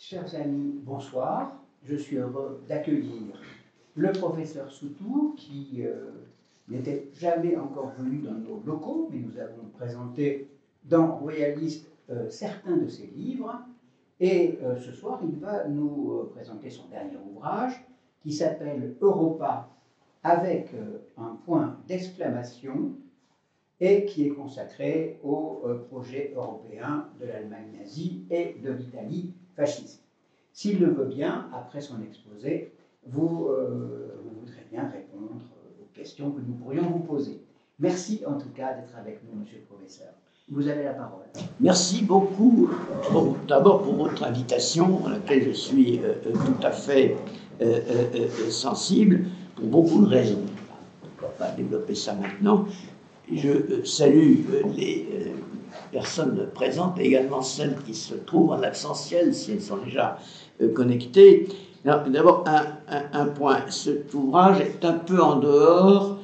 Chers amis, bonsoir. Je suis heureux d'accueillir le professeur Soutour qui n'était jamais encore venu dans nos locaux, mais nous avons présenté dans Royaliste certains de ses livres. Et ce soir, il va nous présenter son dernier ouvrage qui s'appelle Europa avec un point d'exclamation et qui est consacré au projet européen de l'Allemagne nazie et de l'Italie fasciste. S'il le veut bien, après son exposé, vous voudrez bien répondre aux questions que nous pourrions vous poser. Merci en tout cas d'être avec nous, monsieur le professeur. Vous avez la parole. Merci beaucoup, d'abord pour votre invitation, à laquelle je suis tout à fait sensible, pour beaucoup de raisons. On ne va pas développer ça maintenant. Je salue les personnes présentes, et également celles qui se trouvent en absentiel, si elles sont déjà connectées. D'abord, un point. Cet ouvrage est un peu en dehors,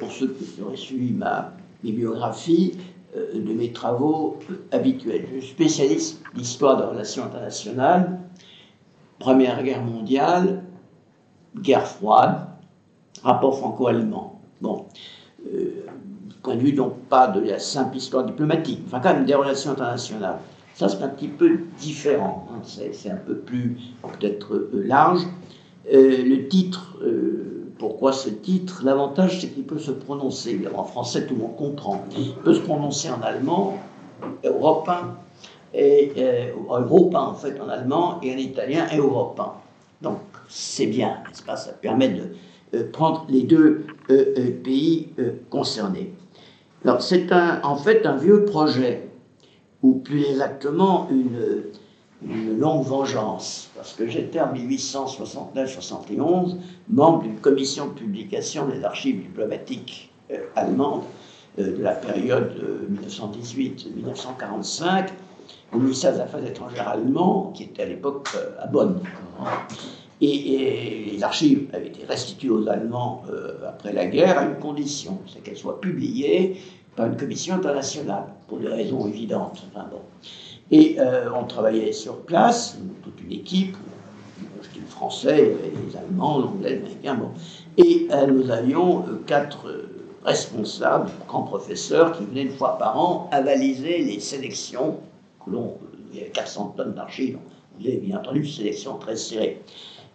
pour ceux qui auraient suivi ma bibliographie, de mes travaux habituels. Je suis spécialiste d'histoire des relations internationales, Première Guerre mondiale, guerre froide, rapport franco-allemand. Bon, point de vue donc pas de la simple histoire diplomatique, enfin quand même des relations internationales. Ça c'est un petit peu différent, hein. C'est un peu plus peut-être large. Le titre, pourquoi ce titre? L'avantage c'est qu'il peut se prononcer, en français tout le monde comprend, il peut se prononcer en allemand, européen, et européen en fait en allemand, et en italien et européen. Donc c'est bien, n'est-ce pas? Ça permet de prendre les deux pays concernés. Alors, c'est en fait un vieux projet, ou plus exactement une longue vengeance, parce que j'étais en 1869-71 membre d'une commission de publication des archives diplomatiques allemandes de la période 1918-1945, au ministère des Affaires étrangères allemand, qui était à l'époque à Bonn. Et les archives avaient été restituées aux Allemands après la guerre à une condition, c'est qu'elles soient publiées par une commission internationale, pour des raisons évidentes. Enfin, bon. Et on travaillait sur place, toute une équipe, j'étais le français, les Allemands, l'anglais, l'américain, bon. Et nous avions 4 responsables, grands professeurs, qui venaient une fois par an avaliser les sélections, il y avait 400 tonnes d'archives, il y avait bien entendu une sélection très serrée.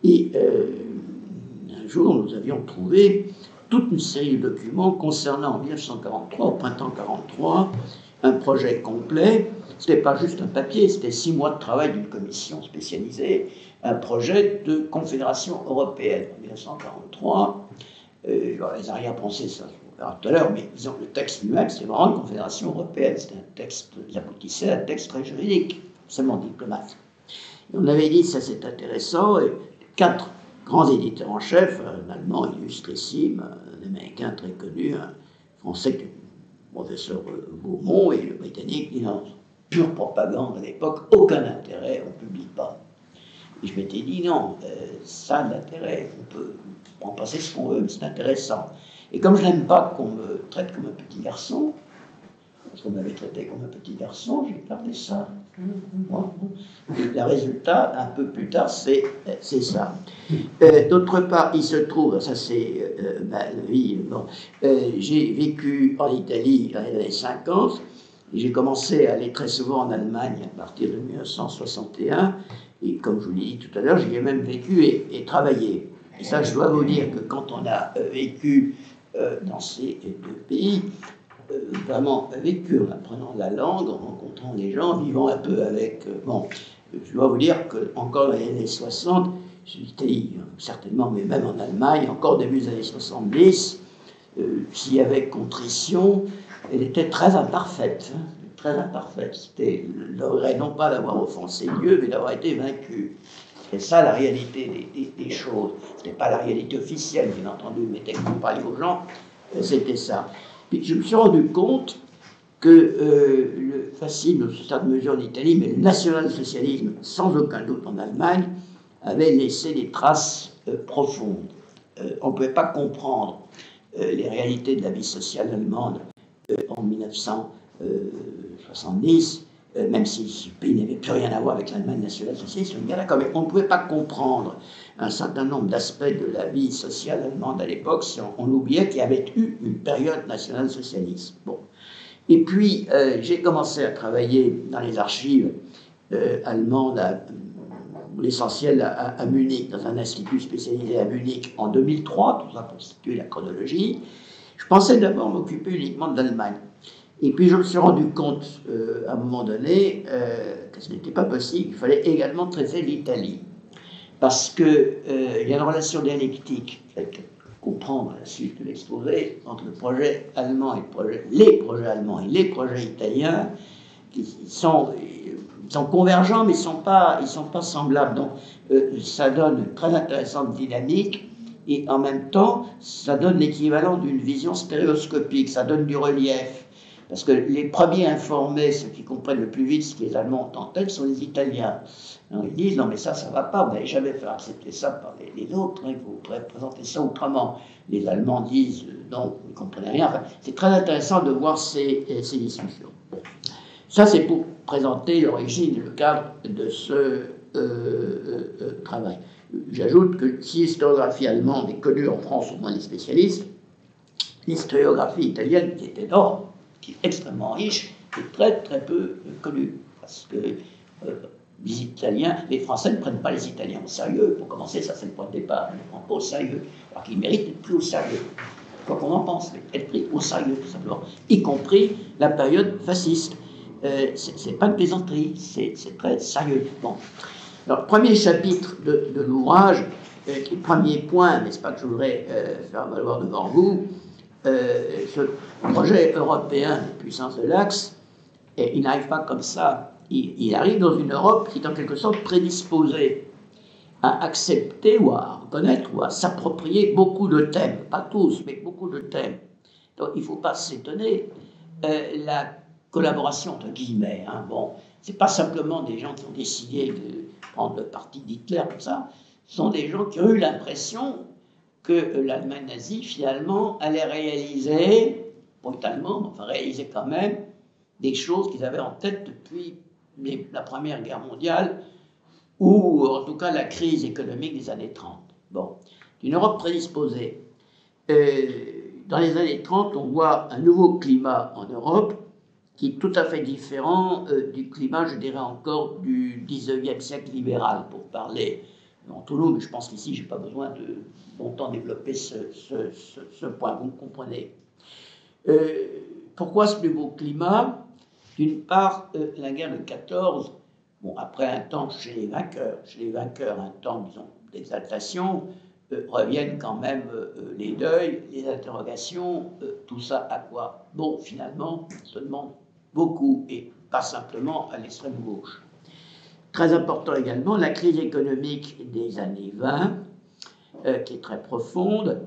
Et un jour, nous avions trouvé toute une série de documents concernant en 1943, au printemps 1943, un projet complet. Ce n'était pas juste un papier, c'était 6 mois de travail d'une commission spécialisée, un projet de confédération européenne. En 1943, les arrière-pensées, ça, on verra tout à l'heure, mais disons, le texte lui-même, c'était vraiment une confédération européenne. C'était un texte, il aboutissait à un texte très juridique, seulement diplomate. Et on avait dit, ça c'est intéressant, et 4 grands éditeurs en chef, un allemand illustrissime, un américain très connu, un français, le professeur Gaumont, et le britannique, dit non, pure propagande à l'époque, aucun intérêt, on ne publie pas. Et je m'étais dit non, ça a de l'intérêt, on peut en passer ce qu'on veut, mais c'est intéressant. Et comme je n'aime pas qu'on me traite comme un petit garçon, parce qu'on m'avait traité comme un petit garçon, j'ai gardé ça. Et le résultat, un peu plus tard, c'est ça. D'autre part, il se trouve, ça c'est ma vie, bon, j'ai vécu en Italie dans les années 50, j'ai commencé à aller très souvent en Allemagne à partir de 1961, et comme je vous l'ai dit tout à l'heure, j'y ai même vécu et travaillé. Et ça, je dois vous dire que quand on a vécu dans ces 2 pays, vraiment vécu en apprenant la langue, en rencontrant les gens, en vivant un peu avec... bon, je dois vous dire qu'encore dans les années 60, j'étais certainement, mais même en Allemagne, encore début des années 70, s'il y avait contrition, elle était très imparfaite. Hein, très imparfaite. C'était le regret non pas d'avoir offensé Dieu, mais d'avoir été vaincu. C'est ça la réalité des choses. Ce n'est pas la réalité officielle, bien entendu, mais dès qu'on parlait aux gens, c'était ça. Puis je me suis rendu compte que le fascisme, dans une certaine mesure en Italie, mais le national-socialisme, sans aucun doute en Allemagne, avait laissé des traces profondes. On ne pouvait pas comprendre les réalités de la vie sociale allemande en 1970 même si ce pays n'avait plus rien à voir avec l'Allemagne nationale-socialiste, on est bien d'accord, mais on ne pouvait pas comprendre un certain nombre d'aspects de la vie sociale allemande à l'époque si on oubliait qu'il y avait eu une période nationale-socialiste. Bon. Et puis, j'ai commencé à travailler dans les archives allemandes, l'essentiel à Munich, dans un institut spécialisé à Munich en 2003, tout ça pour situer la chronologie. Je pensais d'abord m'occuper uniquement de l'Allemagne. Et puis je me suis rendu compte, à un moment donné, que ce n'était pas possible, il fallait également traiter l'Italie. Parce qu'il y a une relation dialectique, comprendre la suite de l'exposé, entre le projet allemand et les projets allemands et les projets italiens, qui sont convergents, mais ils ne sont pas semblables. Donc ça donne une très intéressante dynamique, et en même temps, ça donne l'équivalent d'une vision stéréoscopique, ça donne du relief. Parce que les premiers informés, ceux qui comprennent le plus vite ce que les Allemands ont en tête, sont les Italiens. Alors, ils disent, non mais ça ne va pas, vous n'allez jamais faire accepter ça par les autres, hein, vous pourrez présenter ça autrement. Les Allemands disent, non, vous ne comprenez rien. Enfin, c'est très intéressant de voir ces discussions. Bon. Ça, c'est pour présenter l'origine et le cadre de ce travail. J'ajoute que si l'historiographie allemande est connue en France, au moins les spécialistes, l'historiographie italienne, qui est énorme, qui est extrêmement riche, est très très peu connue. Parce que les Italiens, les Français ne prennent pas les Italiens au sérieux. Pour commencer, ça c'est le point de départ. Ils ne prennent pas au sérieux. Alors qu'ils méritent d'être pris au sérieux. Quoi qu'on en pense, mais être pris au sérieux, tout simplement. Y compris la période fasciste. C'est pas une plaisanterie, c'est très sérieux. Bon. Alors, premier chapitre de l'ouvrage, premier point, n'est-ce pas, que je voudrais faire valoir devant vous, ce projet européen de puissance de l'Axe, il n'arrive pas comme ça. Il arrive dans une Europe qui est en quelque sorte prédisposée à accepter ou à reconnaître ou à s'approprier beaucoup de thèmes, pas tous, mais beaucoup de thèmes. Donc il ne faut pas s'étonner, la collaboration entre guillemets, hein, bon, c'est pas simplement des gens qui ont décidé de prendre le parti d'Hitler, tout ça, ce sont des gens qui ont eu l'impression que l'Allemagne nazie, finalement, allait réaliser, brutalement, mais enfin réaliser quand même, des choses qu'ils avaient en tête depuis la Première Guerre mondiale, ou en tout cas la crise économique des années 30. Bon, une Europe prédisposée. Dans les années 30, on voit un nouveau climat en Europe, qui est tout à fait différent du climat, je dirais encore, du 19e siècle libéral, pour parler en tout long, mais je pense qu'ici, je n'ai pas besoin de longtemps développer ce point, vous comprenez. Pourquoi ce nouveau climat? D'une part, la guerre de 14, bon, après un temps chez les vainqueurs, un temps, disons, d'exaltation, reviennent quand même les deuils, les interrogations, tout ça à quoi? Bon, finalement, on se demande beaucoup, et pas simplement à l'extrême gauche. Très important également, la crise économique des années 20, qui est très profonde,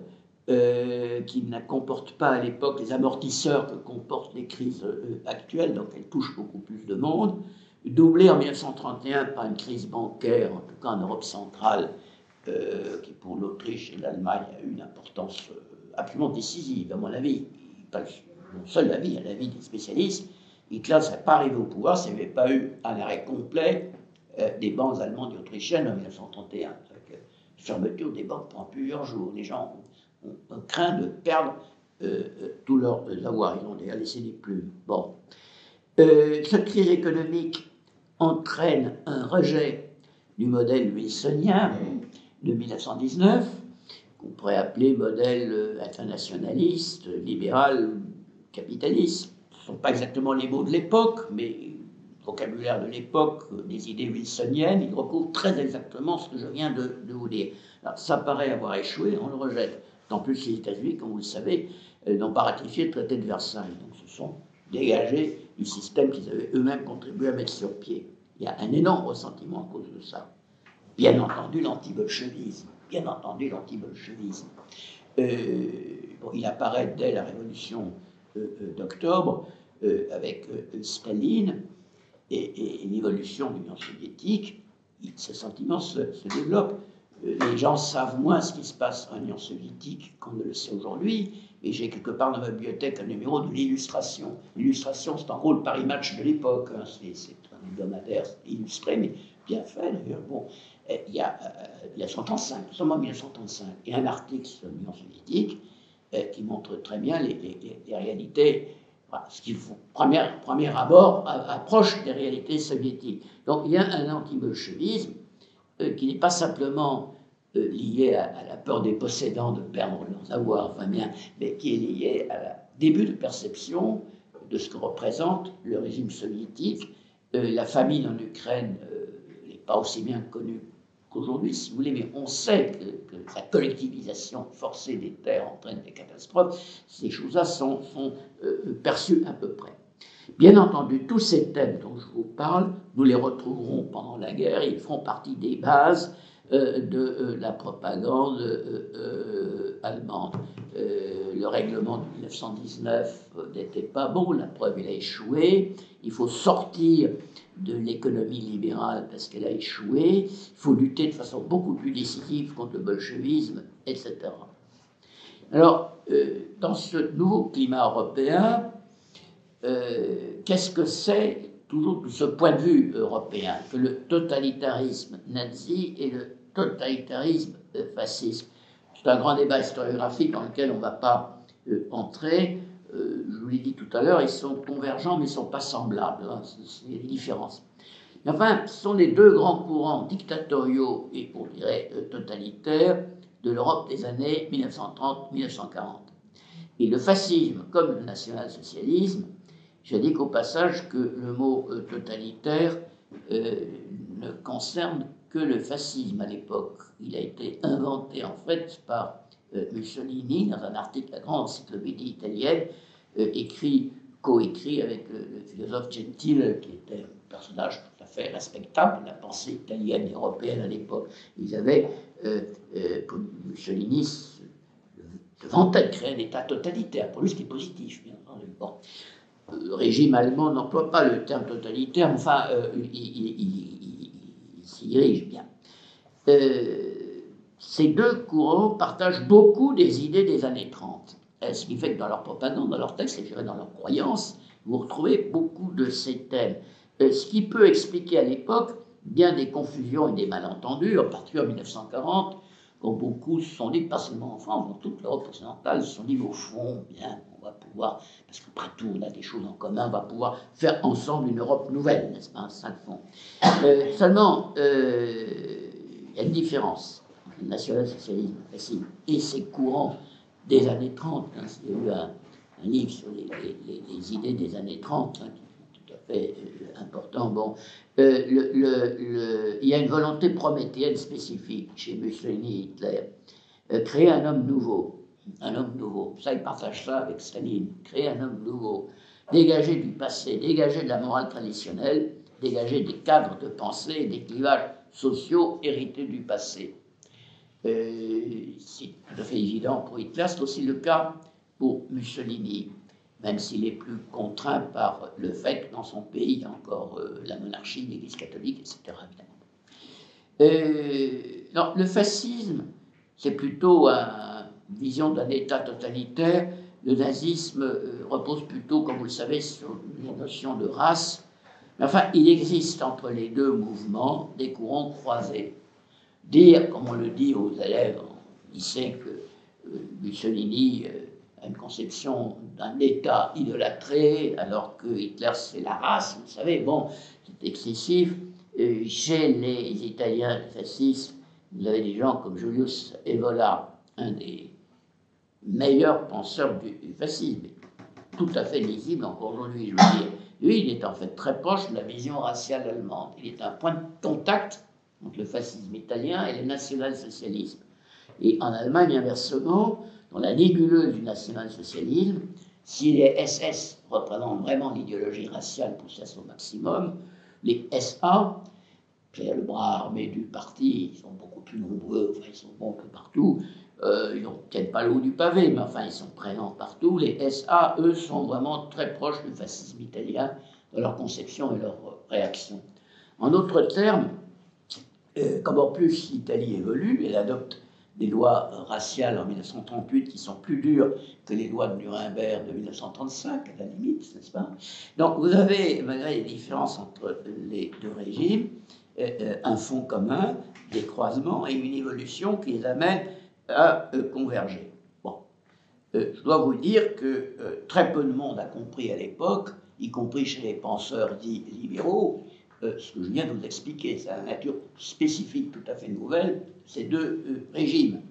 qui ne comporte pas à l'époque les amortisseurs que comportent les crises actuelles, donc elle touche beaucoup plus de monde, doublée en 1931 par une crise bancaire, en tout cas en Europe centrale, qui pour l'Autriche et l'Allemagne a eu une importance absolument décisive, à mon avis, pas mon seul avis, à l'avis des spécialistes. Hitler ne serait pas arrivé au pouvoir s'il n'y avait pas eu un arrêt complet des banques allemandes et autrichiennes en 1931, avec fermeture des banques pendant plusieurs jours. Les gens ont craint de perdre tous leurs avoirs. Ils ont déjà laissé des plumes. Bon. Cette crise économique entraîne un rejet du modèle wilsonien de 1919, qu'on pourrait appeler modèle internationaliste, libéral, capitaliste. Ce ne sont pas exactement les mots de l'époque, mais le vocabulaire de l'époque, des idées wilsoniennes, il recouvre très exactement ce que je viens de vous dire. Alors, ça paraît avoir échoué, on le rejette. En plus, les États-Unis, comme vous le savez, n'ont pas ratifié le traité de Versailles, donc se sont dégagés du système qu'ils avaient eux-mêmes contribué à mettre sur pied. Il y a un énorme ressentiment à cause de ça. Bien entendu, l'anti-bolchevisme. Bon, il apparaît dès la révolution d'octobre, avec Staline et l'évolution de l'Union soviétique. Ce sentiment se développe. Les gens savent moins ce qui se passe en Union soviétique qu'on ne le sait aujourd'hui. Et j'ai quelque part dans ma bibliothèque un numéro de l'illustration. L'illustration, c'est en gros le Paris Match de l'époque. Hein. C'est hebdomadaire illustré, mais bien fait d'ailleurs. Bon, il y a 1935, seulement 1935, et un article sur l'Union soviétique qui montre très bien les réalités, voilà, ce qu'il faut, premier abord, approche des réalités soviétiques. Donc il y a un anti-bolchevisme qui n'est pas simplement lié à la peur des possédants de perdre leurs avoirs, enfin bien, mais qui est lié à la début de perception de ce que représente le régime soviétique. La famine en Ukraine n'est pas aussi bien connue qu'aujourd'hui, si vous voulez, mais on sait que la collectivisation forcée des terres entraîne des catastrophes. Ces choses-là sont perçues à peu près. Bien entendu, tous ces thèmes dont je vous parle, nous les retrouverons pendant la guerre, ils feront partie des bases de la propagande allemande. Le règlement de 1919 n'était pas bon, la preuve, il a échoué. Il faut sortir de l'économie libérale parce qu'elle a échoué. Il faut lutter de façon beaucoup plus décisive contre le bolchevisme, etc. Alors, dans ce nouveau climat européen, qu'est-ce que c'est, toujours de ce point de vue européen, que le totalitarisme nazi et le totalitarisme fasciste? C'est un grand débat historiographique dans lequel on ne va pas entrer. Je vous l'ai dit tout à l'heure, ils sont convergents mais ils ne sont pas semblables. Hein, il y a des différences. Mais enfin, ce sont les deux grands courants dictatoriaux et, on dirait, totalitaires de l'Europe des années 1930-1940. Et le fascisme, comme le national-socialisme, j'indique au passage que le mot totalitaire ne concerne que le fascisme à l'époque. Il a été inventé en fait par Mussolini dans un article de la grande encyclopédie italienne, coécrit avec le philosophe Gentile, qui était un personnage tout à fait respectable de la pensée italienne et européenne à l'époque. Ils avaient, Mussolini se vantait de créer un État totalitaire, pour lui c'était positif, bien entendu. Bon. Le régime allemand n'emploie pas le terme totalitaire, mais enfin, il s'y dirige bien. Ces deux courants partagent beaucoup des idées des années 30. Ce qui fait que dans leur propagande, dans leurs textes, et je dirais dans leurs croyances, vous retrouvez beaucoup de ces thèmes. Ce qui peut expliquer à l'époque bien des confusions et des malentendus, en particulier en 1940, quand beaucoup se sont dit, pas seulement en France, dans toute l'Europe occidentale, se sont dit, au fond, bien, on va pouvoir, parce qu'après tout, on a des choses en commun, on va pouvoir faire ensemble une Europe nouvelle, n'est-ce pas, ça le fond. Seulement, il y a une différence entre le national-socialisme et ses courants des années 30. Hein, il y a eu un livre sur les idées des années 30, hein, qui est tout à fait important. Bon, il y a une volonté prométhéenne spécifique chez Mussolini et Hitler. Créer un homme nouveau. Un homme nouveau. Ça, il partage ça avec Staline. Créer un homme nouveau. Dégager du passé, dégager de la morale traditionnelle, dégager des cadres de pensée et des clivages sociaux hérités du passé. C'est tout à fait évident pour Hitler, c'est aussi le cas pour Mussolini, même s'il est plus contraint par le fait que dans son pays, il y a encore la monarchie, l'Église catholique, etc. Non, le fascisme, c'est plutôt une vision d'un État totalitaire. Le nazisme repose plutôt, comme vous le savez, sur la notion de race. Mais enfin, il existe entre les deux mouvements des courants croisés. Dire, comme on le dit aux élèves au lycée, que Mussolini a une conception d'un État idolâtré, alors que Hitler, c'est la race, vous savez, bon, c'est excessif. Chez les Italiens fascistes, vous avez des gens comme Julius Evola, un des meilleurs penseurs du fascisme, tout à fait lisible encore aujourd'hui, je veux dire. Lui, il est en fait très proche de la vision raciale allemande. Il est un point de contact entre le fascisme italien et le national-socialisme. Et en Allemagne, inversement, dans la nébuleuse du national-socialisme, si les SS représentent vraiment l'idéologie raciale poussée à son maximum, les SA, c'est le bras armé du parti, ils sont beaucoup plus nombreux, enfin ils sont bons que partout, ils n'ont peut-être pas le haut du pavé, mais enfin ils sont présents partout. Les SA, eux, sont vraiment très proches du fascisme italien dans leur conception et leur réaction. En d'autres termes, comme en plus l'Italie évolue, elle adopte des lois raciales en 1938 qui sont plus dures que les lois de Nuremberg de 1935, à la limite, n'est-ce pas? Donc vous avez, malgré les différences entre les deux régimes, un fond commun, des croisements et une évolution qui les amène à converger. Bon. Je dois vous dire que très peu de monde a compris à l'époque, y compris chez les penseurs dits libéraux, ce que je viens de vous expliquer. C'est la nature spécifique tout à fait nouvelle, ces deux régimes.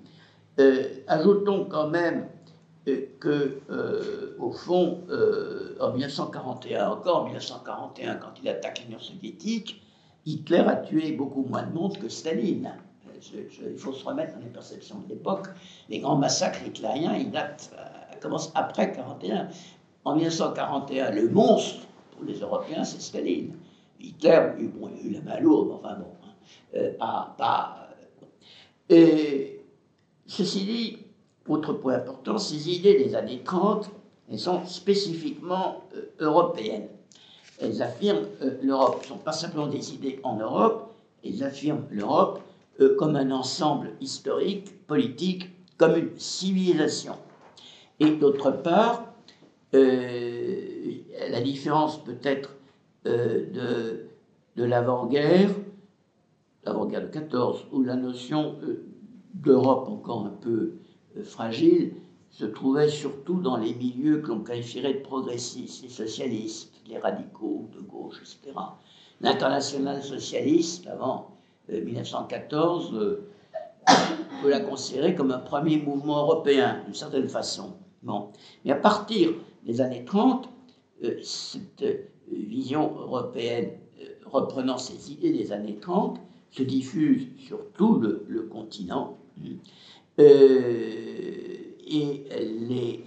Ajoutons quand même que, au fond, en 1941, encore en 1941, quand il attaque l'Union soviétique, Hitler a tué beaucoup moins de monde que Staline. Il faut se remettre dans les perceptions de l'époque. Les grands massacres hitlériens, ils commencent après 1941. En 1941, le monstre pour les Européens, c'est Staline. Hitler, bon, il a eu la main lourde, enfin bon. Ceci dit, autre point important, ces idées des années 30, elles sont spécifiquement européennes. Elles affirment l'Europe. Ce ne sont pas simplement des idées en Europe, elles affirment l'Europe comme un ensemble historique, politique, comme une civilisation. Et d'autre part, la différence peut-être de l'avant-guerre de 14, où la notion d'Europe encore un peu fragile se trouvait surtout dans les milieux que l'on qualifierait de progressistes, les socialistes, les radicaux de gauche, etc. L'international socialiste, avant 1914, on peut la considérer comme un premier mouvement européen, d'une certaine façon. Bon. Mais à partir des années 30, cette vision européenne, reprenant ces idées des années 30, se diffuse sur tout le continent. Et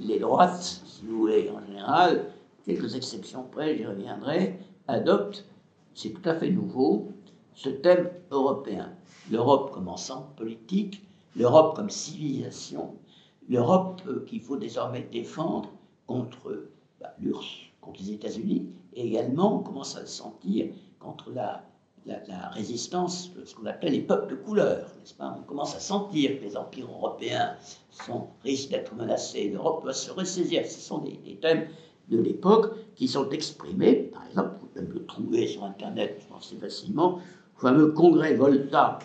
les droites, si vous voulez, en général, quelques exceptions près, j'y reviendrai, adoptent, c'est tout à fait nouveau, ce thème européen. L'Europe comme ensemble politique, l'Europe comme civilisation, l'Europe qu'il faut désormais défendre contre l'URSS, contre les États-Unis, et également, on commence à le sentir, contre la résistance de ce qu'on appelle les peuples de couleur, n'est-ce pas? On commence à sentir que les empires européens risquent d'être menacés. L'Europe doit se ressaisir. Ce sont des thèmes de l'époque qui sont exprimés, par exemple, vous pouvez le trouver sur Internet, je pense assez facilement, le fameux congrès Volta.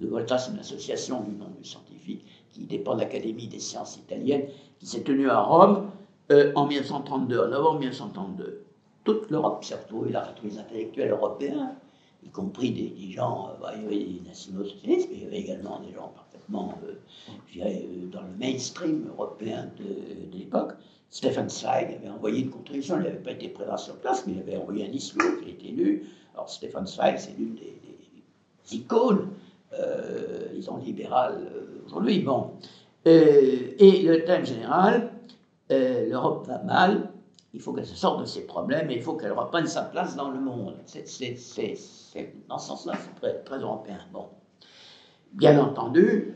Le Volta, c'est une association du nom du scientifique qui dépend de l'Académie des sciences italiennes, qui s'est tenue à Rome en 1932, en novembre 1932. Toute l'Europe s'est retrouvée là, tous les intellectuels européens, y compris des gens, il y avait des nationaux-socialistes, mais il y avait également des gens parfaitement, je dirais, dans le mainstream européen de l'époque. Stefan Zweig avait envoyé une contribution, il n'avait pas été présent sur place, mais il avait envoyé un discours qui a été lu. Alors Stefan Zweig, c'est l'une des icônes, disons, libérales aujourd'hui. Bon. Et le thème général, l'Europe va mal, il faut qu'elle se sorte de ses problèmes et il faut qu'elle reprenne sa place dans le monde. Dans ce sens-là, c'est très, très européen. Bon. Bien entendu,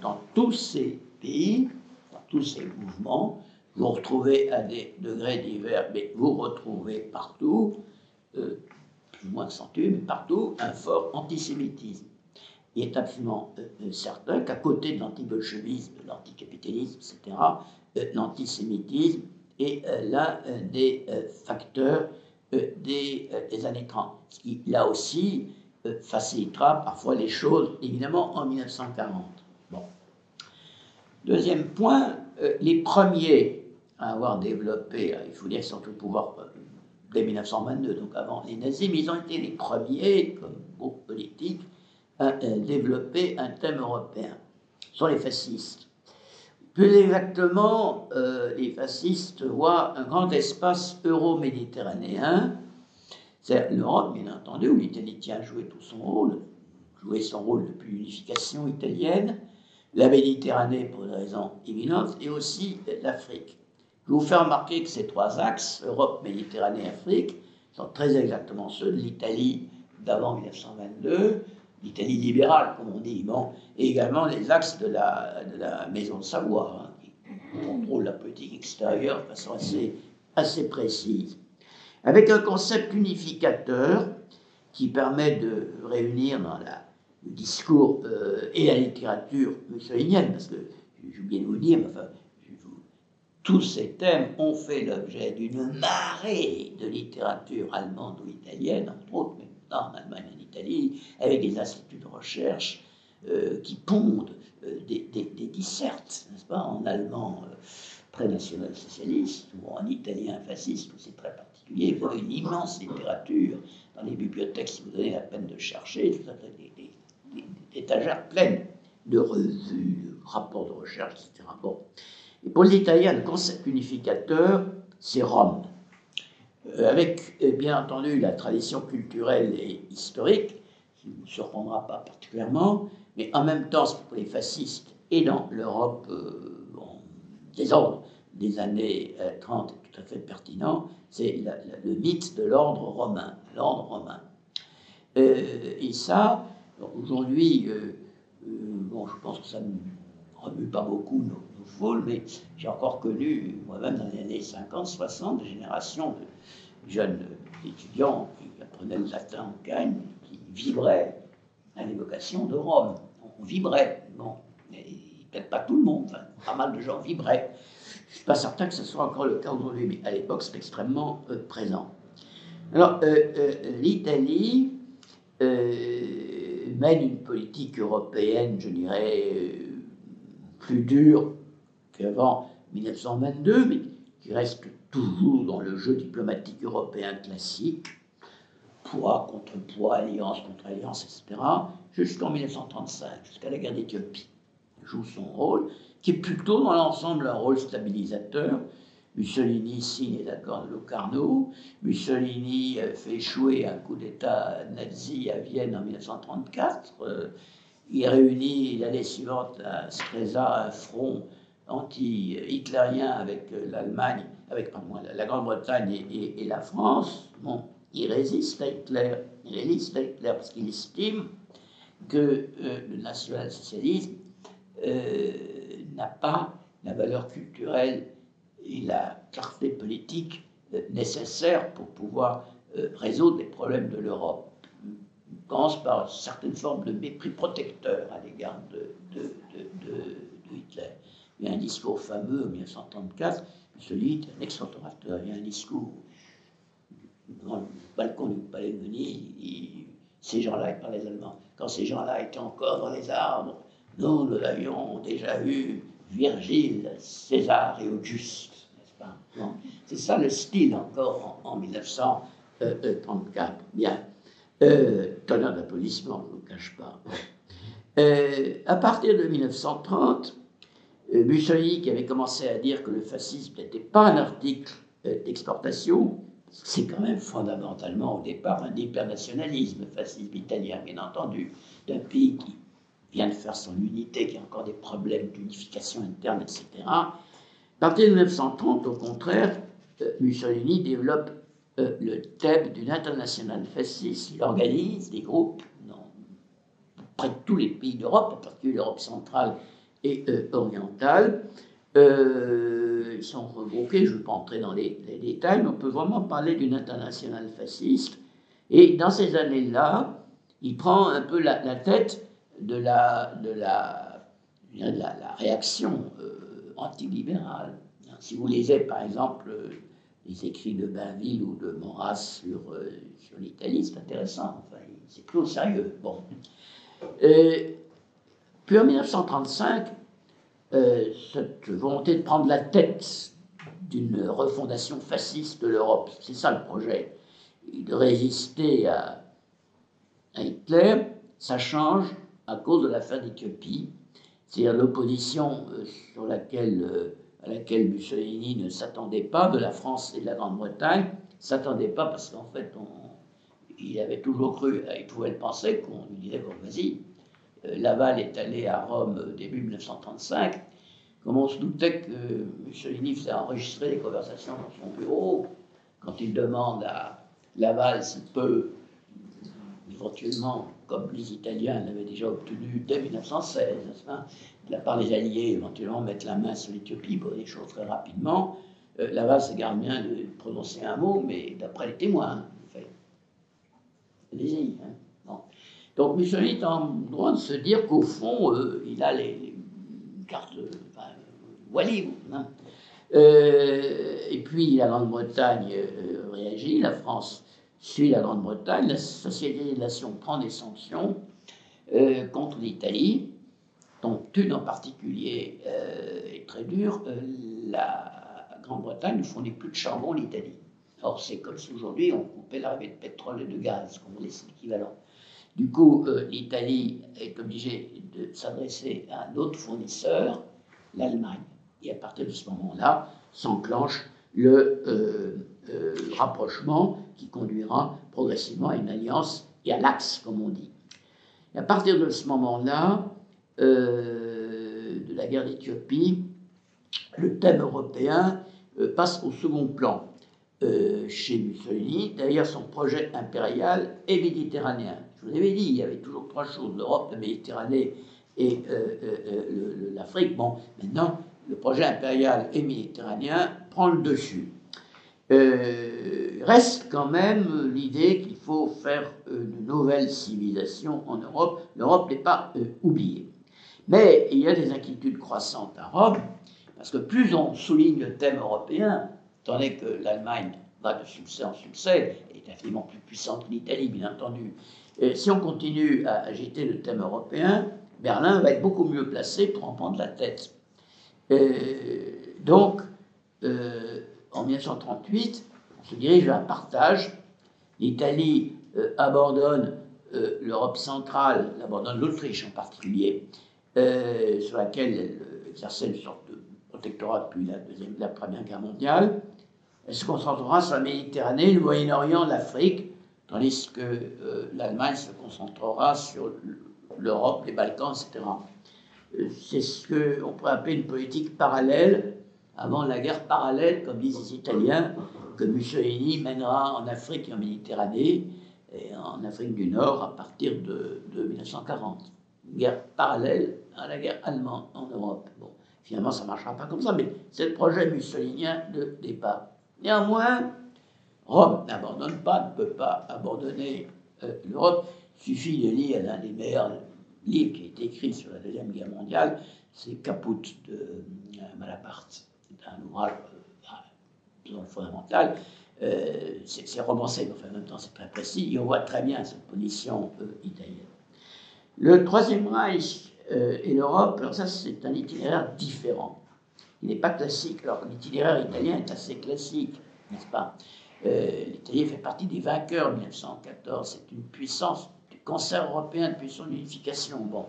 dans tous ces pays, dans tous ces mouvements, vous retrouvez à des degrés divers, mais vous retrouvez partout, plus ou moins accentué, mais partout, un fort antisémitisme. Il est absolument certain qu'à côté de l'antibolchevisme, de l'anticapitalisme, etc., l'antisémitisme est l'un des facteurs des années 30, ce qui, là aussi, facilitera parfois les choses, évidemment, en 1940. Bon. Deuxième point, les premiers à avoir développé, il faut dire qu'ils sont au pouvoir dès 1922, donc avant les nazis, mais ils ont été les premiers, comme groupe politique, à développer un thème européen. Ce sont les fascistes. Plus exactement, les fascistes voient un grand espace euro-méditerranéen, c'est l'Europe, bien entendu, où l'Italie tient à jouer tout son rôle, depuis l'unification italienne, la Méditerranée pour des raisons évidentes, et aussi l'Afrique. Je vais vous faire remarquer que ces trois axes, Europe, Méditerranée, Afrique, sont très exactement ceux de l'Italie d'avant 1922, l'Italie libérale, comme on dit, bon, et également les axes de la Maison de Savoie, hein, qui contrôle la politique extérieure de façon assez précise. Avec un concept unificateur qui permet de réunir dans discours et la littérature mussolinienne, parce que j'ai oublié de vous dire, enfin, tous ces thèmes ont fait l'objet d'une marée de littérature allemande ou italienne, entre autres, mais en Allemagne et en Italie, avec des instituts de recherche qui pondent des dissertes, n'est-ce pas, en allemand très national-socialiste, ou en italien fasciste, où c'est très particulier. Vous avez une immense littérature dans les bibliothèques, si vous donnez la peine de chercher, tout ça, des étagères pleines de revues, de rapports de recherche, etc. Bon. Et pour les Italiens, le concept unificateur, c'est Rome. Avec, bien entendu, la tradition culturelle et historique, qui ne vous surprendra pas particulièrement, mais en même temps, pour les fascistes et dans l'Europe désordre des années 30 est tout à fait pertinent, c'est le mythe de l'ordre romain. L'ordre romain. Et ça, aujourd'hui, bon, je pense que ça ne remue pas beaucoup nos foules, mais j'ai encore connu, moi-même dans les années 50, 60, des générations de jeunes étudiants qui apprenaient le latin en Cagne, qui vibraient à l'évocation de Rome. On vibrait, bon, mais peut-être pas tout le monde, enfin, pas mal de gens vibraient. Je ne suis pas certain que ce soit encore le cas aujourd'hui, mais à l'époque, c'est extrêmement présent. Alors, l'Italie mène une politique européenne, je dirais, plus dure qu'avant 1922, mais qui reste toujours dans le jeu diplomatique européen classique, poids contre poids, alliance contre alliance, etc., jusqu'en 1935, jusqu'à la guerre d'Éthiopie. Il joue son rôle, qui est plutôt dans l'ensemble un rôle stabilisateur. Mussolini signe l'accord de Locarno. Mussolini fait échouer un coup d'État nazi à Vienne en 1934. Il réunit l'année suivante à Stresa un front anti-hitlérien avec l'Allemagne, avec la Grande-Bretagne et la France. Bon, il résiste à Hitler. Il résiste à Hitler parce qu'il estime que le national-socialisme n'a pas la valeur culturelle et la clarté politique nécessaire pour pouvoir résoudre les problèmes de l'Europe. Il commence par une certaine forme de mépris protecteur à l'égard de Hitler. Il y a un discours fameux en 1934, celui d'un ex-orateur. Il y a un discours dans le balcon du palais de Venise. Ces gens-là, ils parlaient allemand. Quand ces gens-là étaient encore dans les arbres, nous avions déjà vu Virgile, César et Auguste, n'est-ce pas? Bon. C'est ça le style encore en 1934. Bien. Tonnerre d'applaudissements, je ne vous cache pas. À partir de 1930, Mussolini, qui avait commencé à dire que le fascisme n'était pas un article d'exportation, c'est quand même fondamentalement au départ un hypernationalisme, le fascisme italien, bien entendu, d'un pays qui vient de faire son unité, qui a encore des problèmes d'unification interne, etc. À partir de 1930, au contraire, Mussolini développe le thème d'une internationale fasciste. Il organise des groupes dans près de tous les pays d'Europe, en particulier l'Europe centrale et orientale. Ils sont regroupés, je ne vais pas entrer dans les détails, mais on peut vraiment parler d'une internationale fasciste. Et dans ces années-là, il prend un peu la tête de la réaction antilibérale. Si vous lisez, par exemple, les écrits de Bainville ou de Maurras sur l'Italie, c'est intéressant. Enfin, c'est plus au sérieux. Bon. Puis en 1935, cette volonté de prendre la tête d'une refondation fasciste de l'Europe, c'est ça le projet, de résister à Hitler, ça change à cause de l'affaire d'Éthiopie, c'est-à-dire l'opposition à laquelle Mussolini ne s'attendait pas, de la France et de la Grande-Bretagne, ne s'attendait pas parce qu'en fait, il avait toujours cru, il pouvait le penser, qu'on lui disait, bon, vas-y, Laval est allé à Rome début 1935, comme on se doutait que Mussolini faisait enregistrer les conversations dans son bureau, quand il demande à Laval s'il peut, éventuellement, comme les Italiens l'avaient déjà obtenu dès 1916, de la part des Alliés, éventuellement mettre la main sur l'Éthiopie pour des choses très rapidement, Laval se garde bien de prononcer un mot, mais d'après les témoins, en fait. Allez-y. Hein. Bon. Donc Mussolini est en droit de se dire qu'au fond, il a les cartes Wally. Hein. Et puis la Grande-Bretagne réagit, la France suit la Grande-Bretagne, la Société des Nations prend des sanctions contre l'Italie, dont une en particulier est très dure. La Grande-Bretagne ne fournit plus de charbon à l'Italie. Or, c'est comme si aujourd'hui on coupait l'arrivée de pétrole et de gaz, comme on laisse l'équivalent. Du coup, l'Italie est obligée de s'adresser à un autre fournisseur, l'Allemagne. Et à partir de ce moment-là, s'enclenche le rapprochement qui conduira progressivement à une alliance et à l'axe, comme on dit. Et à partir de ce moment-là, de la guerre d'Éthiopie, le thème européen passe au second plan chez Mussolini. D'ailleurs, son projet impérial est méditerranéen. Je vous avais dit, il y avait toujours trois choses, l'Europe, la Méditerranée et l'Afrique. Bon, maintenant, le projet impérial et méditerranéen prend le dessus. Reste quand même l'idée qu'il faut faire une nouvelle civilisation en Europe. L'Europe n'est pas oubliée. Mais il y a des inquiétudes croissantes à Rome, parce que plus on souligne le thème européen, étant donné que l'Allemagne va de succès en succès, et est infiniment plus puissante que l'Italie, bien entendu, et si on continue à agiter le thème européen, Berlin va être beaucoup mieux placé pour en prendre la tête. Donc, en 1938, on se dirige vers un partage. L'Italie abandonne l'Europe centrale, elle abandonne l'Autriche en particulier, sur laquelle elle exerçait une sorte de protectorat depuis la Première Guerre mondiale. Elle se concentrera sur la Méditerranée, le Moyen-Orient, l'Afrique, tandis que l'Allemagne se concentrera sur l'Europe, les Balkans, etc. C'est ce qu'on pourrait appeler une politique parallèle, avant la guerre parallèle, comme disent les Italiens, que Mussolini mènera en Afrique et en Méditerranée, et en Afrique du Nord à partir de 1940. Une guerre parallèle à la guerre allemande en Europe. Bon, finalement, ça ne marchera pas comme ça, mais c'est le projet mussolinien de départ. Néanmoins, Rome n'abandonne pas, ne peut pas abandonner l'Europe. Il suffit de lire l'un des meilleurs livre qui a été écrit sur la Deuxième Guerre mondiale, c'est Caput de Malaparte. C'est un ouvrage fondamental. C'est romancé, mais enfin, en même temps c'est très précis, et on voit très bien cette position italienne. Le Troisième Reich et l'Europe, alors ça c'est un itinéraire différent. Il n'est pas classique, alors que l'itinéraire italien est assez classique, n'est-ce pas? L'Italie fait partie des vainqueurs de 1914, c'est une puissance du concert européen depuis son unification. Bon,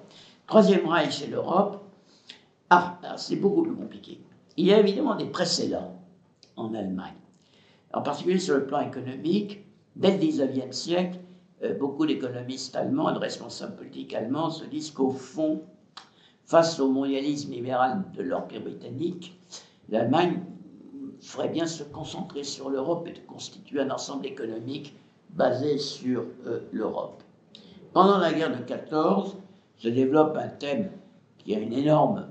Troisième Reich et l'Europe, c'est beaucoup plus compliqué. Il y a évidemment des précédents en Allemagne, en particulier sur le plan économique. Dès le XIXe siècle, beaucoup d'économistes allemands et de responsables politiques allemands se disent qu'au fond, face au mondialisme libéral de l'Empire britannique, l'Allemagne ferait bien se concentrer sur l'Europe et de constituer un ensemble économique basé sur l'Europe. Pendant la guerre de 14, se développe un thème qui a une énorme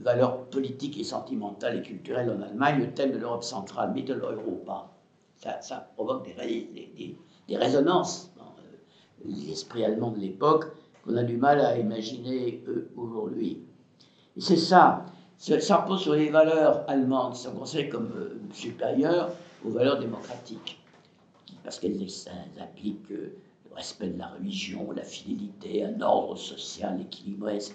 valeur politique et sentimentale et culturelle en Allemagne, le thème de l'Europe centrale, Mitteleuropa. Ça provoque des résonances dans l'esprit allemand de l'époque qu'on a du mal à imaginer aujourd'hui. Et c'est ça. Ça repose sur les valeurs allemandes, qui sont considérées comme supérieures aux valeurs démocratiques, parce qu'elles impliquent le respect de la religion, la fidélité, un ordre social équilibré, etc.,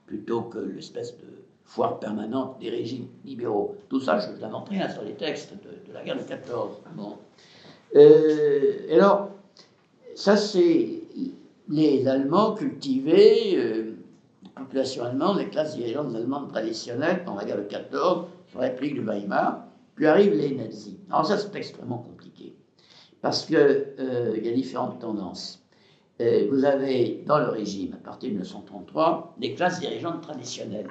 plutôt que l'espèce de foire permanente des régimes libéraux. Tout ça, je n'invente rien sur les textes de la guerre de 14. Bon. Alors, ça, c'est les Allemands cultivés, la population allemande, les classes dirigeantes allemandes traditionnelles, pendant la guerre de 14, sur la République de Weimar, puis arrivent les nazis. Alors ça, c'est extrêmement compliqué, parce qu'il y a différentes tendances. Vous avez, dans le régime, à partir de 1933, des classes dirigeantes traditionnelles,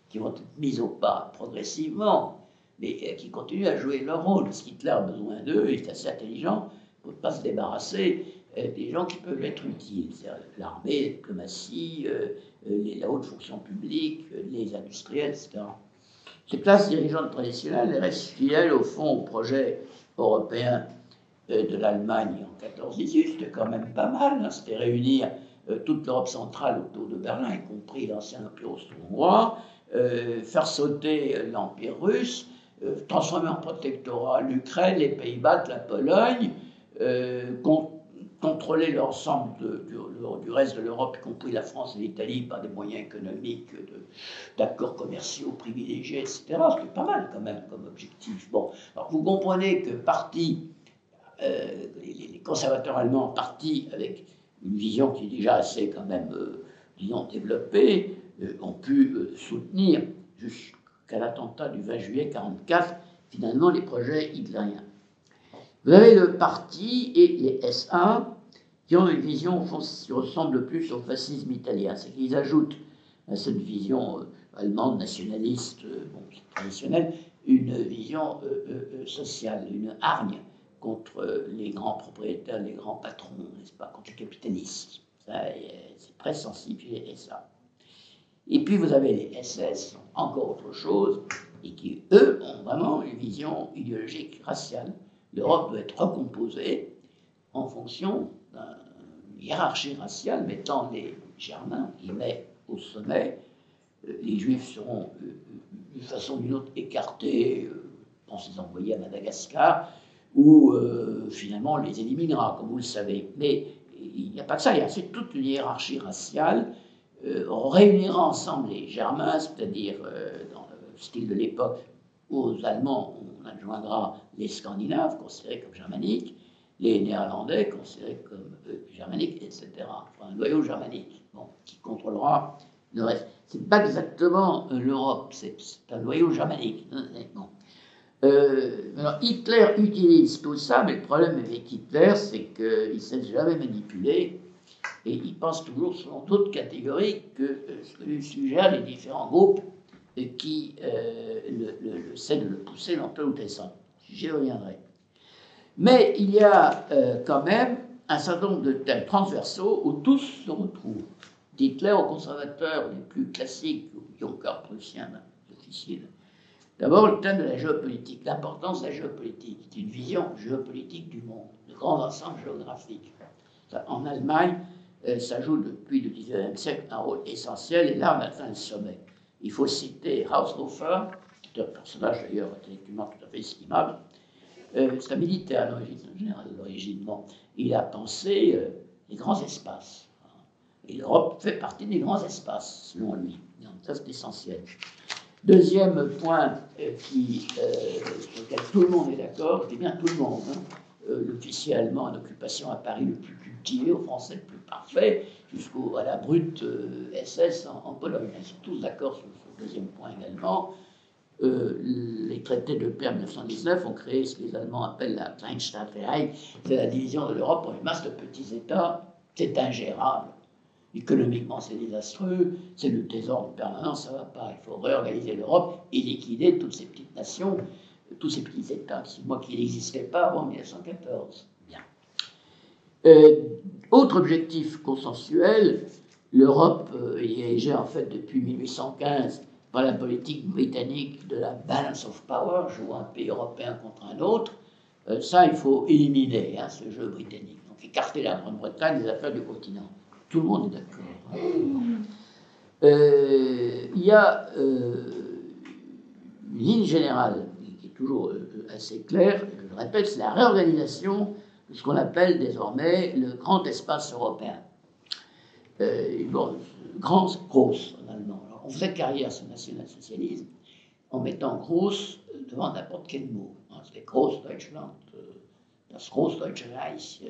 qui vont être mises au pas progressivement, mais qui continuent à jouer leur rôle, parce qu'Hitler a besoin d'eux, il est assez intelligent pour ne pas se débarrasser des gens qui peuvent être utiles, c'est-à-dire l'armée, la diplomatie, la haute fonction publique, les industriels, etc. Ces classes dirigeantes traditionnelles restent fidèles au fond au projet européen de l'Allemagne en 14-18, c'était quand même pas mal, hein, c'était réunir toute l'Europe centrale autour de Berlin, y compris l'ancien empire austro-hongrois, faire sauter l'empire russe, transformer en protectorat l'Ukraine, les Pays-Bas, la Pologne, contrôler l'ensemble du reste de l'Europe, y compris la France et l'Italie, par des moyens économiques, d'accords commerciaux privilégiés, etc. C'était pas mal quand même comme objectif. Bon, alors vous comprenez que les conservateurs allemands partis avec une vision qui est déjà assez quand même, disons, développée, ont pu soutenir jusqu'à l'attentat du 20 juillet 1944, finalement, les projets hitlériens. Vous avez le parti et les SA qui ont une vision qui ressemble plus au fascisme italien. C'est qu'ils ajoutent à cette vision allemande, nationaliste, traditionnelle, une vision sociale, une hargne contre les grands propriétaires, les grands patrons, n'est-ce pas, contre les capitalistes. C'est très sensible chez les SA. Et puis vous avez les SS, encore autre chose, et qui, eux, ont vraiment une vision idéologique raciale. L'Europe doit être recomposée en fonction d'une hiérarchie raciale mettant les Germains, guillemets, au sommet. Les Juifs seront, d'une façon ou d'une autre, écartés, pensez envoyés à Madagascar, ou finalement on les éliminera, comme vous le savez. Mais il n'y a pas que ça, c'est toute une hiérarchie raciale. On réunira ensemble les Germains, c'est-à-dire dans le style de l'époque, aux Allemands, on adjoindra les Scandinaves, considérés comme germaniques, les Néerlandais, considérés comme germaniques, etc. Enfin, un noyau germanique, qui contrôlera le reste. Ce n'est pas exactement l'Europe, c'est un noyau germanique. Bon. Alors Hitler utilise tout ça, mais le problème avec Hitler, c'est qu'il ne s'est jamais manipulé et il pense toujours selon d'autres catégories que ce que lui suggèrent les différents groupes qui essaient de le pousser dans tel ou tel sens. J'y reviendrai. Mais il y a quand même un certain nombre de thèmes transversaux où tous se retrouvent. D'Hitler aux conservateurs les plus classiques, aux Junker prussien, officiels. D'abord, le thème de la géopolitique, l'importance de la géopolitique. C'est une vision géopolitique du monde, de grands ensembles géographiques. En Allemagne, ça joue depuis le XIXe siècle un rôle essentiel, et là, on atteint le sommet. Il faut citer Haushofer, qui est un personnage d'ailleurs intellectuellement tout à fait estimable. C'est un militaire à l'origine. Bon, il a pensé les grands espaces. Et l'Europe fait partie des grands espaces, selon lui. Donc, ça, c'est essentiel. Deuxième point sur lequel tout le monde est d'accord, je dis bien tout le monde, l'officier allemand en occupation à Paris le plus cultivé, au français le plus parfait, jusqu'à la brute SS en Pologne. Ils sont tous d'accord sur ce deuxième point également. Les traités de paix en 1919 ont créé ce que les Allemands appellent la Kleinstaatenheit, c'est la division de l'Europe en une masse de petits États. C'est ingérable. Économiquement, c'est désastreux, c'est le désordre permanent, ça ne va pas. Il faut réorganiser l'Europe et liquider toutes ces petites nations, tous ces petits États, qui n'existaient pas avant 1914. Bien. Autre objectif consensuel, l'Europe est dirigée en fait depuis 1815 par la politique britannique de la balance of power, jouant un pays européen contre un autre. Ça, il faut éliminer ce jeu britannique. Donc écarter la Grande-Bretagne des affaires du continent. Tout le monde est d'accord. Il y a une ligne générale qui est toujours assez claire, je le répète, c'est la réorganisation de ce qu'on appelle désormais le grand espace européen. Groß en allemand. Alors, on faisait carrière sur le national-socialisme en mettant Groß devant n'importe quel mot. C'était Groß Deutschland, das Großdeutsche Reich,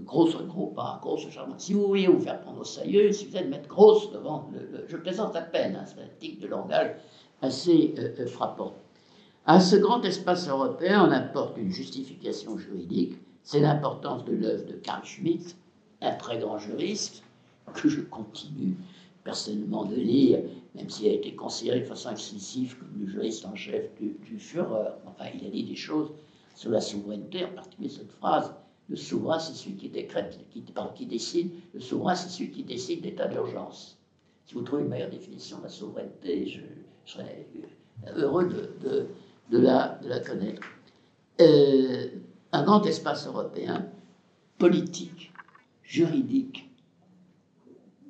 Grosse Europa, grosse charmante. Si vous voulez vous faire prendre au sérieux, il suffit de mettre grosse devant je plaisante à peine, c'est un tic de langage assez frappant. À ce grand espace européen, on apporte une justification juridique, c'est l'importance de l'œuvre de Carl Schmitt, un très grand juriste, que je continue personnellement de lire, même s'il a été considéré de façon excessive comme le juriste en chef du Führer. Enfin, il a dit des choses sur la souveraineté, en particulier cette phrase: le souverain, c'est celui qui décrète, qui décide. Le souverain, c'est celui qui décide d'état d'urgence. Si vous trouvez une meilleure définition de la souveraineté, je serais heureux de la connaître. un grand espace européen, politique, juridique.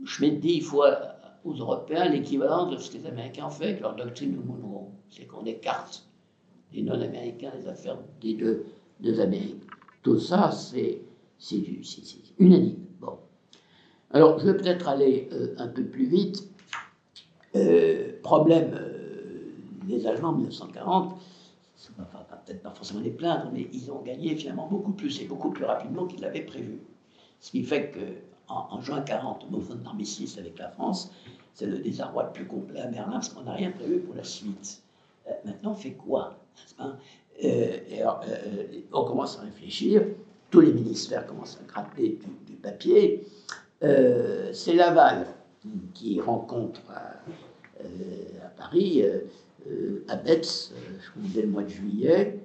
Schmitt dit qu'il faut aux Européens l'équivalent de ce que les Américains ont fait avec leur doctrine de Monroe. C'est qu'on écarte les non-américains des affaires des deux Amériques. Tout ça, c'est unanime. Bon. Alors, je vais peut-être aller un peu plus vite. Problème des Allemands en 1940, peut-être pas forcément les plaindre, mais ils ont gagné finalement beaucoup plus et beaucoup plus rapidement qu'ils l'avaient prévu. Ce qui fait qu'en juin 1940, au moment de l'armistice avec la France, c'est le désarroi le plus complet à Berlin parce qu'on n'a rien prévu pour la suite. Maintenant, on fait quoi? On commence à réfléchir, tous les ministères commencent à gratter du papier. C'est Laval qui rencontre à Paris Abetz, dès le mois de juillet,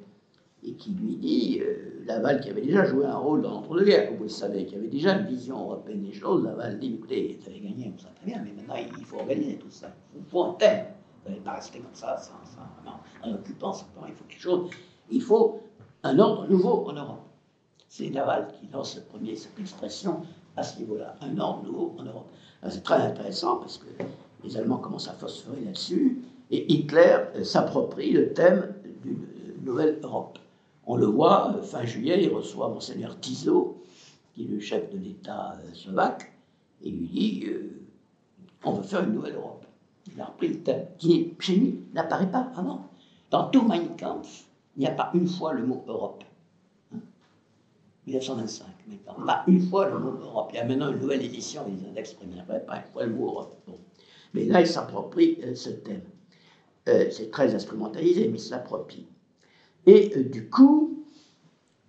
et qui lui dit, Laval qui avait déjà joué un rôle dans l'entre-deux-guerres, comme vous le savez, qui avait déjà une vision européenne des choses, Laval dit, écoutez, vous avez gagné, on sait très bien, mais maintenant il faut organiser tout ça, il faut un thème, vous n'allez pas rester comme ça en occupant ce temps, il faut quelque chose, il faut un ordre nouveau en Europe. C'est Laval qui lance cette expression à ce niveau-là, un ordre nouveau en Europe. C'est très intéressant parce que les Allemands commencent à phosphorer là-dessus, et Hitler s'approprie le thème d'une nouvelle Europe. On le voit, fin juillet, il reçoit Monseigneur Tiso, qui est le chef de l'État slovaque, et lui dit on veut faire une nouvelle Europe. Il a repris le thème, qui, chez lui, n'apparaît pas avant. Dans tout Mein Kampf, il n'y a pas une fois le mot Europe. 1925, maintenant. Pas une fois le mot Europe. Il y a maintenant une nouvelle édition des index première, pas une fois le mot Europe. Bon. Mais là, il s'approprie ce thème. C'est très instrumentalisé, mais il s'approprie. Et du coup,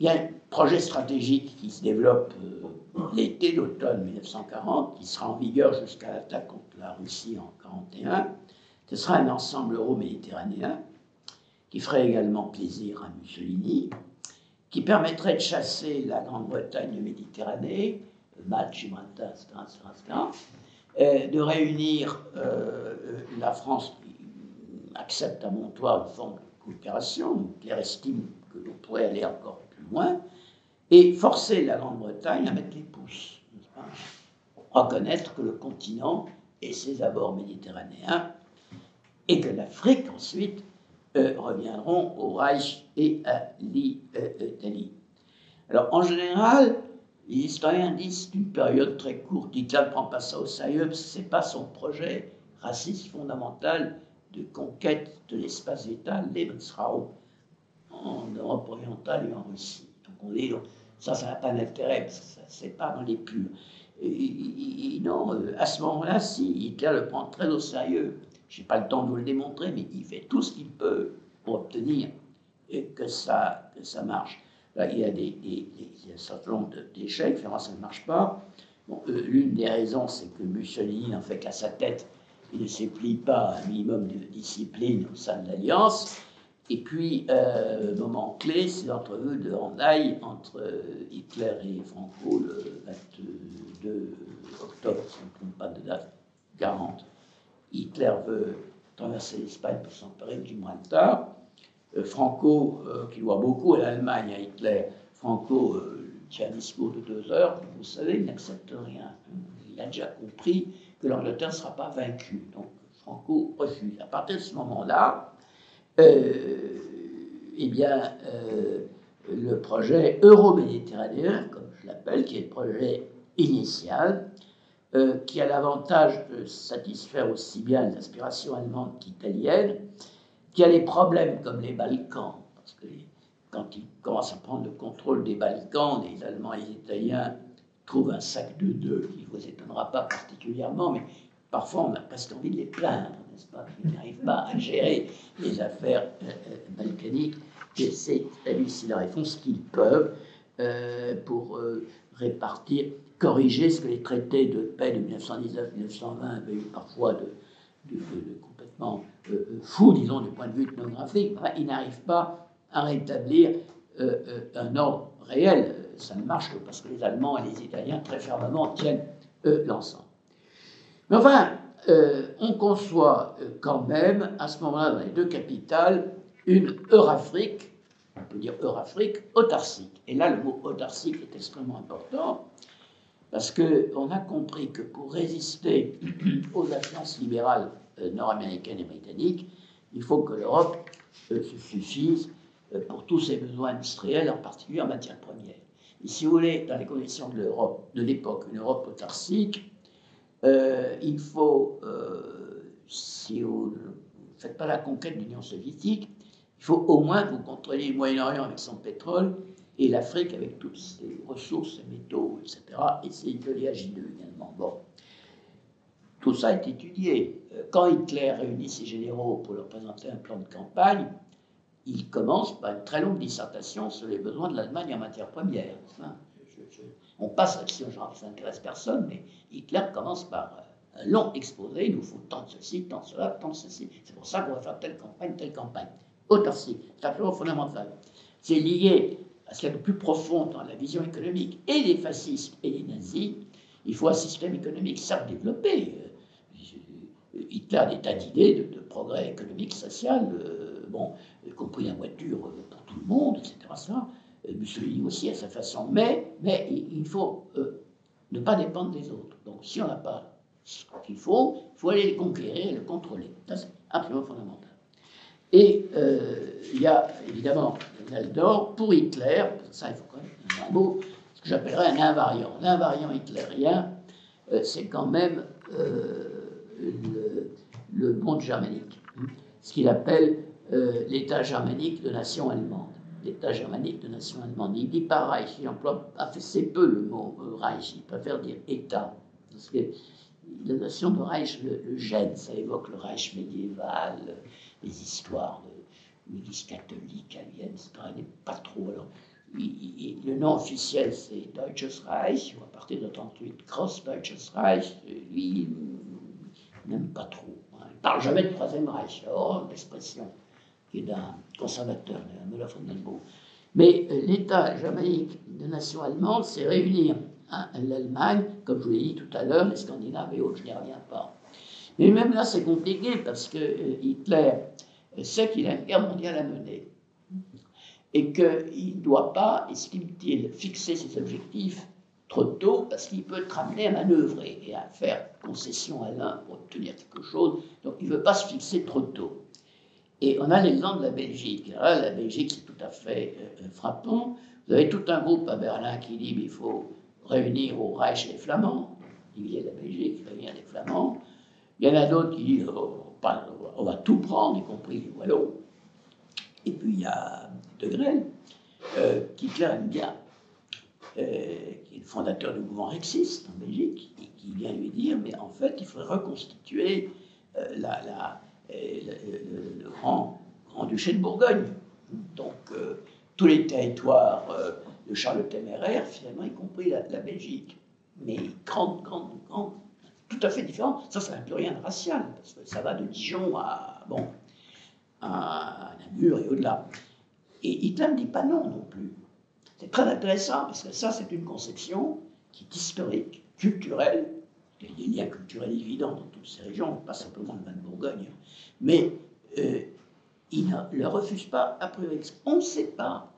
il y a un projet stratégique qui se développe l'été, l'automne 1940, qui sera en vigueur jusqu'à l'attaque contre la Russie en 1941. Ce sera un ensemble euro-méditerranéen qui ferait également plaisir à Mussolini, qui permettrait de chasser la Grande-Bretagne de Méditerranée, Malte, Gibraltar, etc., de réunir la France qui accepte à Montoir une forme de coopération, Hitler estime que l'on pourrait aller encore plus loin, et forcer la Grande-Bretagne à mettre les pouces, reconnaître que le continent ait ses abords méditerranéens, et que l'Afrique ensuite reviendront au Reich et à l'Italie. Alors, en général, les historiens disent qu'une période très courte, Hitler ne prend pas ça au sérieux, parce que ce n'est pas son projet raciste fondamental de conquête de l'espace vital, Lebensraum, en Europe orientale et en Russie. Donc, on dit, ça n'a pas d'intérêt, parce que c'est pas dans les purs. Non, à ce moment-là, si Hitler le prend très au sérieux, je n'ai pas le temps de vous le démontrer, mais il fait tout ce qu'il peut pour obtenir que ça marche. Là, il y a un certain nombre d'échecs, finalement ça ne marche pas. Bon, l'une des raisons, c'est que Mussolini n'en fait qu'à sa tête, il ne s'éplie pas à un minimum de discipline au sein de l'Alliance. Et puis, moment clé, c'est l'entrevue de Handaï entre Hitler et Franco le 22 octobre, si on ne trompe pas de date, 40. Hitler veut traverser l'Espagne pour s'emparer de Gibraltar. Franco, qui doit beaucoup à l'Allemagne, à Hitler, Franco tient un discours de 2 heures, vous savez, il n'accepte rien. Il a déjà compris que l'Angleterre ne sera pas vaincue. Donc Franco refuse. À partir de ce moment-là, le projet euro-méditerranéen, comme je l'appelle, qui est le projet initial, qui a l'avantage de satisfaire aussi bien les aspirations allemandes qu'italiennes, qui a les problèmes comme les Balkans, parce que quand ils commencent à prendre le contrôle des Balkans, les Allemands et les Italiens trouvent un sac de deux, qui ne vous étonnera pas particulièrement, mais parfois on a presque envie de les plaindre, n'est-ce pas? Ils n'arrivent pas à gérer les affaires balkaniques, et c'est hallucinant. Ils font ce qu'ils peuvent pour répartir, corriger ce que les traités de paix de 1919-1920 avaient eu parfois de complètement fou, disons, du point de vue ethnographique. Enfin, ils n'arrivent pas à rétablir un ordre réel. Ça ne marche que parce que les Allemands et les Italiens, très fermement, tiennent l'ensemble. Mais enfin, on conçoit quand même, à ce moment-là, dans les deux capitales, une Eurafrique on peut dire Eurafrique, autarcique. Et là, le mot autarcique est extrêmement important, parce qu'on a compris que pour résister aux influences libérales nord-américaines et britanniques, il faut que l'Europe se suffise pour tous ses besoins industriels, en particulier en matière première. Et si vous voulez, dans les conditions de l'Europe, de l'époque, une Europe autarcique, il faut, si vous ne faites pas la conquête de l'Union soviétique, il faut au moins que vous contrôliez le Moyen-Orient avec son pétrole et l'Afrique avec toutes ses ressources, ses métaux, etc. Et ses IAJ2 également. Bon. Tout ça est étudié. Quand Hitler réunit ses généraux pour leur présenter un plan de campagne, il commence par une très longue dissertation sur les besoins de l'Allemagne en matière première. Enfin, on passe là-dessus, ça n'intéresse personne, mais Hitler commence par un long exposé, il nous faut tant de ceci, tant de cela, tant de ceci. C'est pour ça qu'on va faire telle campagne. Autarcie, c'est absolument fondamental. C'est lié à ce qu'il y a de plus profond dans la vision économique et des fascistes et des nazis. Il faut un système économique certes développé. Hitler a des tas d'idées de progrès économique, social, y compris la voiture pour tout le monde, etc. Ça. Mussolini aussi à sa façon. Mais il faut ne pas dépendre des autres. Donc si on n'a pas ce qu'il faut aller les conquérir et le contrôler. Ça, c'est absolument fondamental. Et il y a évidemment d'or pour Hitler, ça il faut quand même un mot, ce que j'appellerais un invariant. L'invariant hitlérien, c'est quand même le monde germanique, ce qu'il appelle l'État germanique de nation allemande. L'État germanique de nation allemande. Il dit pas Reich, il emploie assez peu le mot Reich, il préfère dire État. Parce que la notion de Reich le gêne, ça évoque le Reich médiéval, les histoires de l'Église catholique à Vienne, etc. Il n'est pas trop. Alors, le nom officiel, c'est Deutsches Reich, ou à partir de 1938, Großdeutsches Reich. Lui, il n'aime pas trop. Il ne parle jamais de Troisième Reich, hors l'expression qui est d'un conservateur, de Müller von Delbow. Mais l'État germanique de nation allemande, c'est réunir l'Allemagne, comme je vous l'ai dit tout à l'heure, les Scandinaves et autres, je n'y reviens pas. Mais même là, c'est compliqué parce que Hitler sait qu'il a une guerre mondiale à mener et qu'il ne doit pas, estime-t-il, fixer ses objectifs trop tôt parce qu'il peut être amené à manœuvrer et à faire concession à l'un pour obtenir quelque chose. Donc il ne veut pas se fixer trop tôt. Et on a l'exemple de la Belgique. Alors là, la Belgique, c'est tout à fait frappant. Vous avez tout un groupe à Berlin qui dit qu'il faut réunir au Reich les Flamands, diviser la Belgique, réunir les Flamands. Il y en a d'autres qui disent on va tout prendre, y compris les Wallons. Et puis il y a De Grelle, qu'Hitler aime bien, qui est le fondateur du mouvement rexiste en Belgique, et qui vient lui dire mais en fait, il faudrait reconstituer le grand-duché de Bourgogne. Donc, tous les territoires de Charles le Téméraire, finalement, y compris la Belgique. Mais grande, tout à fait différent. Ça n'a plus rien de racial, parce que ça va de Dijon à Namur et au-delà. Et Hitler ne dit pas non plus. C'est très intéressant, parce que ça, c'est une conception qui est historique, culturelle. Il y a des liens culturels évidents dans toutes ces régions, pas simplement le Val-de-Bourgogne. Mais il ne le refuse pas a priori. On ne sait pas.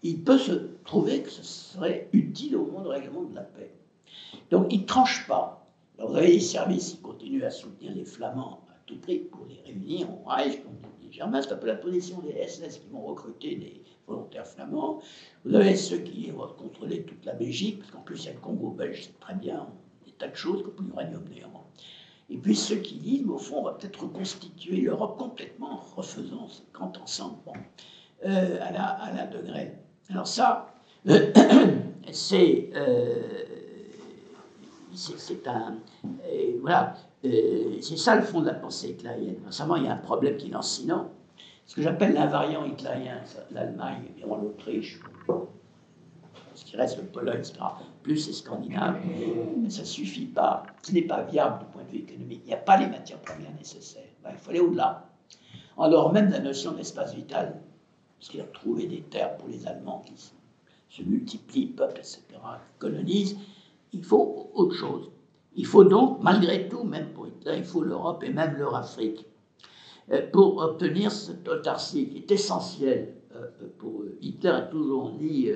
Il peut se trouver que ce serait utile au moment de règlement de la paix. Donc il ne tranche pas. Alors, vous avez les services qui continuent à soutenir les Flamands à tout prix pour les réunir au Reich, comme les Germains. C'est un peu la position des SS qui vont recruter des volontaires flamands. Vous avez ceux qui vont contrôler toute la Belgique, parce qu'en plus il y a le Congo belge, c'est très bien, des tas de choses, comme l'uranium néanmoins. Et puis ceux qui disent, mais au fond, on va peut-être reconstituer l'Europe complètement en refaisant ce grand ensemble à la De Grelle. Alors ça, c'est ça le fond de la pensée hitlérienne. Récemment, il y a un problème qui est lancinant. Ce que j'appelle l'invariant hitlérien, l'Allemagne, l'Autriche, ce qui reste le Pologne, etc., plus les Scandinaves, mais ça ne suffit pas. Ce n'est pas viable du point de vue économique. Il n'y a pas les matières premières nécessaires. Il faut aller au-delà. En dehors même de la notion d'espace vital, parce qu'il a trouvé des terres pour les Allemands qui se multiplient, peuplent, etc., colonisent, il faut autre chose. Il faut donc, malgré tout, même pour Hitler, il faut l'Europe et même l'Eurafrique. pour obtenir cette autarcie qui est essentielle pour Hitler a toujours dit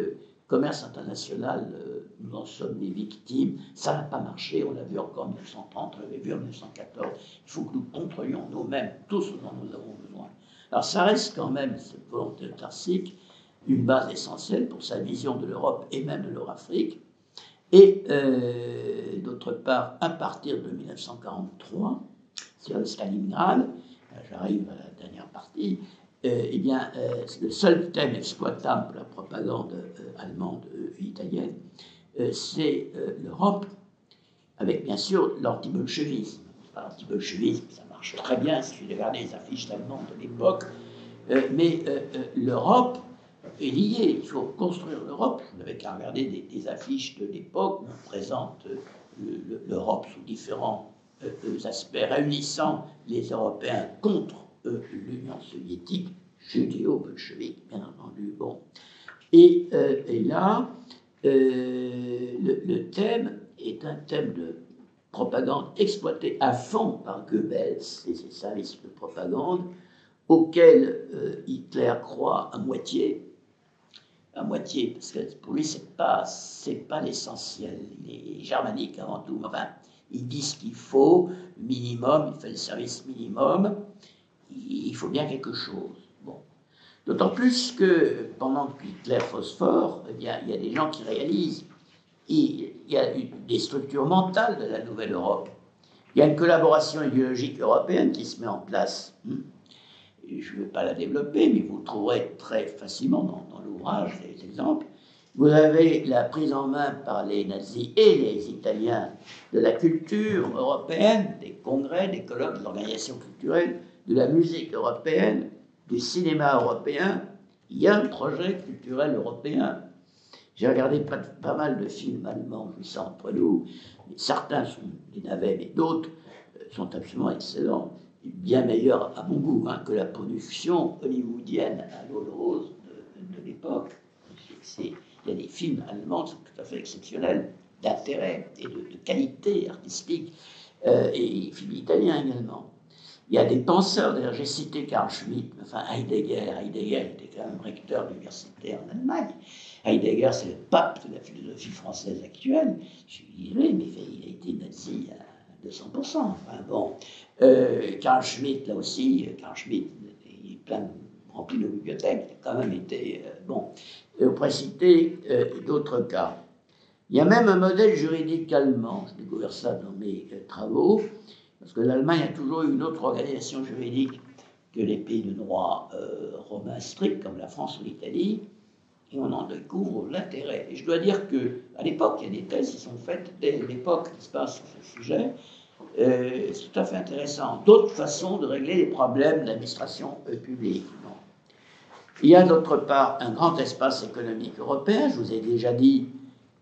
commerce international, nous en sommes des victimes, ça n'a pas marché, on l'a vu encore en 1930, on l'avait vu en 1914, il faut que nous contrôlions nous-mêmes tout ce dont nous avons besoin. Alors ça reste quand même, cette volonté autarcique, une base essentielle pour sa vision de l'Europe et même de l'Eurafrique. Et d'autre part, à partir de 1943, sur Stalingrad, j'arrive à la dernière partie, eh bien, le seul thème exploitable pour la propagande allemande et italienne, c'est l'Europe, avec bien sûr l'anti-bolchevisme. L'anti-bolchevisme, ça marche très bien, il suffit de regarder les affiches allemandes de l'époque, mais l'Europe est liée, il faut construire l'Europe. Vous n'avez qu'à regarder des affiches de l'époque où on présente l'Europe sous différents aspects, réunissant les Européens contre l'Union soviétique, judéo-bolchevique, bien entendu. Bon. Et là, le thème est un thème de propagande exploité à fond par Goebbels et ses services de propagande, auxquels Hitler croit à moitié, parce que pour lui, c'est pas l'essentiel. Il est germanique avant tout. Enfin, il dit ce qu'il faut, minimum, il fait le service minimum, il faut bien quelque chose. Bon. D'autant plus que pendant que Hitler phosphore, eh bien, il y a des gens qui réalisent, il y a des structures mentales de la nouvelle Europe. Il y a une collaboration idéologique européenne qui se met en place. Je ne vais pas la développer, mais vous trouverez très facilement dans l'ouvrage des exemples. Vous avez la prise en main par les nazis et les Italiens de la culture européenne, des congrès, des colloques, de l'organisation culturelle, de la musique européenne, du cinéma européen. Il y a un projet culturel européen. J'ai regardé pas mal de films allemands, je dis ça entre nous. Certains sont des navets, mais d'autres sont absolument excellents. Bien meilleurs à mon goût que la production hollywoodienne à l'eau de rose de l'époque. Il y a des films allemands qui sont tout à fait exceptionnels, d'intérêt et de qualité artistique, et films italiens également. Il y a des penseurs, d'ailleurs j'ai cité Carl Schmitt, enfin Heidegger était quand même recteur de l'université en Allemagne. Heidegger, c'est le pape de la philosophie française actuelle. Je suis désolé, mais il a été nazi à 200%. Enfin bon, Carl Schmitt, là aussi, il est rempli de bibliothèques, il a quand même été bon. Et on pourrait citer d'autres cas. Il y a même un modèle juridique allemand, j'ai découvert ça dans mes travaux, parce que l'Allemagne a toujours eu une autre organisation juridique que les pays de droit romain strict, comme la France ou l'Italie, et on en découvre l'intérêt. Et je dois dire qu'à l'époque, il y a des thèses qui sont faites dès l'époque qui se passe sur ce sujet. C'est tout à fait intéressant. D'autres façons de régler les problèmes d'administration publique. Bon. Il y a d'autre part un grand espace économique européen. Je vous ai déjà dit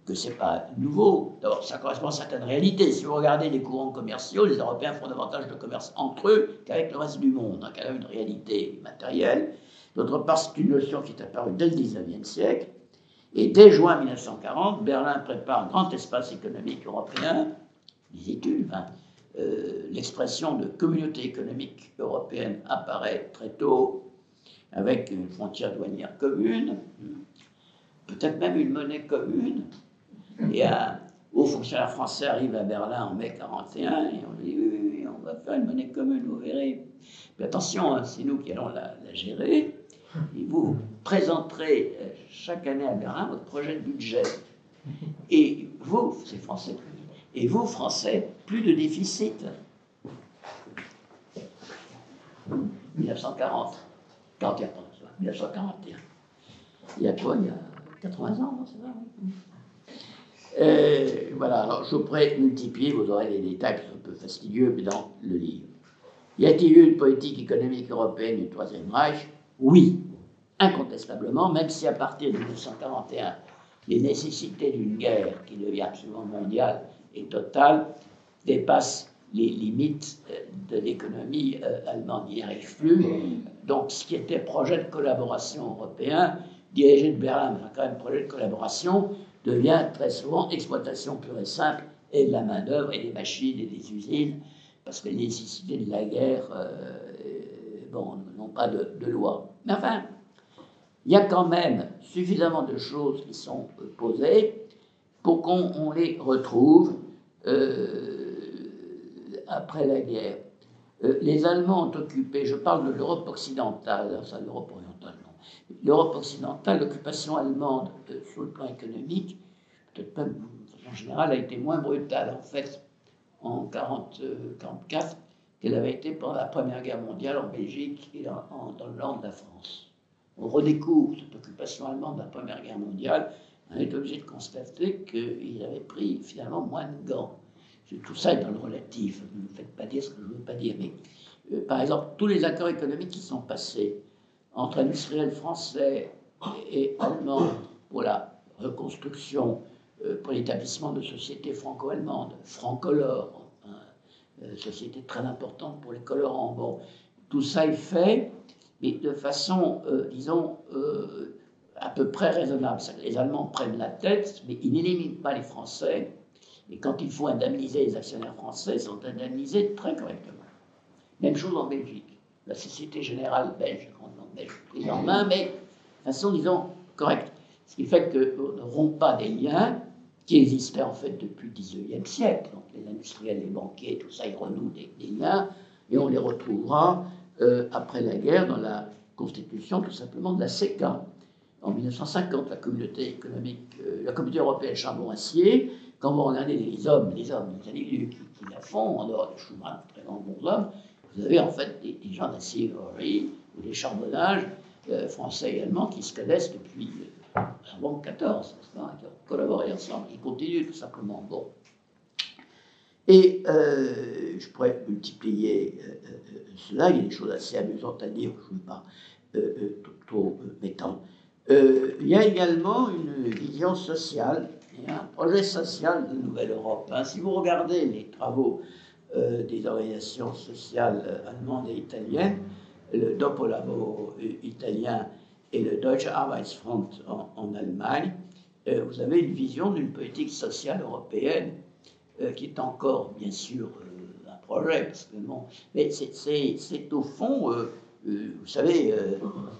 que ce n'est pas nouveau. D'abord, ça correspond à certaines réalités. Si vous regardez les courants commerciaux, les Européens font davantage de commerce entre eux qu'avec le reste du monde. Donc, il y a une réalité matérielle. D'autre part, c'est une notion qui est apparue dès le XIXe siècle. Et dès juin 1940, Berlin prépare un grand espace économique européen, disait-il. L'expression de communauté économique européenne apparaît très tôt, avec une frontière douanière commune, peut-être même une monnaie commune. Et un haut fonctionnaire français arrive à Berlin en mai 1941 et on lui dit oui, on va faire une monnaie commune, vous verrez. Mais attention, c'est nous qui allons la gérer. Et vous présenterez chaque année à Berlin votre projet de budget. Et vous, c'est français, et vous, Français, plus de déficit. 1940. 1941. Il y a quoi? Il y a 80 ans, non, c'est ça? Voilà, alors je pourrais multiplier, vous aurez les détails qui sont un peu fastidieux, mais dans le livre. Y a-t-il eu une politique économique européenne du Troisième Reich? Oui, incontestablement, même si à partir de 1941, les nécessités d'une guerre qui devient absolument mondiale et totale dépassent les limites de l'économie allemande. Il n'y arrive plus. Donc, ce qui était projet de collaboration européen, dirigé de Berlin, mais quand même projet de collaboration, devient très souvent exploitation pure et simple, et de la main-d'œuvre, et des machines, et des usines, parce que les nécessités de la guerre n'ont pas de loi. Mais enfin, il y a quand même suffisamment de choses qui sont posées pour qu'on les retrouve après la guerre. Les Allemands ont occupé, je parle de l'Europe occidentale, ça l'Europe orientale, non. L'Europe occidentale, l'occupation allemande sur le plan économique, peut-être même en général, a été moins brutale en fait en 1944 qu'elle avait été pendant la Première Guerre mondiale en Belgique et dans le nord de la France. On redécouvre cette occupation allemande de la Première Guerre mondiale, on est obligé de constater qu'ils avaient pris finalement moins de gants. Tout ça est dans le relatif, ne me faites pas dire ce que je ne veux pas dire, mais par exemple, tous les accords économiques qui sont passés entre industriels français et allemands pour la reconstruction, pour l'établissement de sociétés franco-allemandes, Francolor, société très importante pour les colorants, bon, tout ça est fait, mais de façon, disons, à peu près raisonnable. Les Allemands prennent la tête, mais ils n'éliminent pas les Français. Et quand il faut indemniser les actionnaires français, ils sont indemnisés très correctement. Même chose en Belgique. La Société Générale belge, grandement belge, prise en main, mais de façon, disons, correcte. Ce qui fait qu'on ne rompt pas des liens qui existaient en fait depuis le XIXe siècle. Donc les industriels, les banquiers, tout ça, ils renouent des liens, et on les retrouvera après la guerre dans la constitution tout simplement de la CECA. En 1950, la communauté économique, la communauté européenne Charbon-Acier, quand vous regardez les hommes, les individus qui la font, en dehors de Schuman, très grands bons hommes, vous avez en fait des gens d'Acier ou des charbonnages français et allemands qui se connaissent depuis avant 14, n'est-ce pas, qui ont collaboré ensemble, qui continuent tout simplement. Bon. Et je pourrais multiplier cela, il y a des choses assez amusantes à dire, je ne veux pas trop m'étendre. Il y a également une vision sociale, et un projet social de Nouvelle Europe. Hein. Si vous regardez les travaux des organisations sociales allemandes et italiennes, le Doppelabo italien et le Deutsche Arbeitsfront en Allemagne, vous avez une vision d'une politique sociale européenne qui est encore, bien sûr, un projet, parce que bon, mais c'est au fond, vous savez,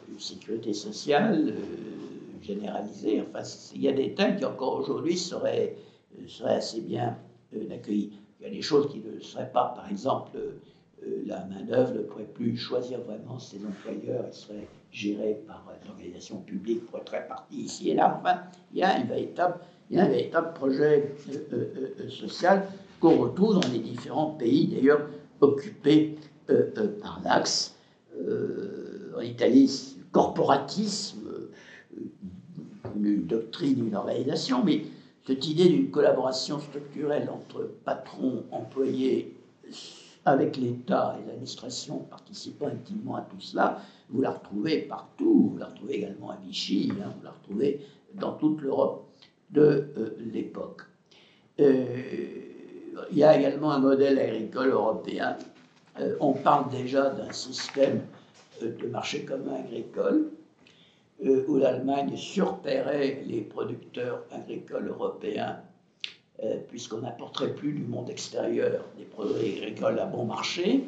une sécurité sociale généralisée. Enfin, il y a des thèmes qui encore aujourd'hui seraient assez bien accueillis. Il y a des choses qui ne seraient pas, par exemple, la main-d'œuvre ne pourrait plus choisir vraiment ses employeurs, elle serait gérée par l'organisation publique pour être répartie ici et là. Enfin, il y a un véritable projet social qu'on retrouve dans les différents pays, d'ailleurs, occupés par l'Axe. En Italie, corporatisme, une doctrine, une organisation, mais cette idée d'une collaboration structurelle entre patrons, employés, avec l'État et l'administration participant intimement à tout cela, vous la retrouvez partout, vous la retrouvez également à Vichy, hein, vous la retrouvez dans toute l'Europe de l'époque. Il y a également un modèle agricole européen. On parle déjà d'un système de marché commun agricole où l'Allemagne surpaierait les producteurs agricoles européens puisqu'on n'apporterait plus du monde extérieur des produits agricoles à bon marché,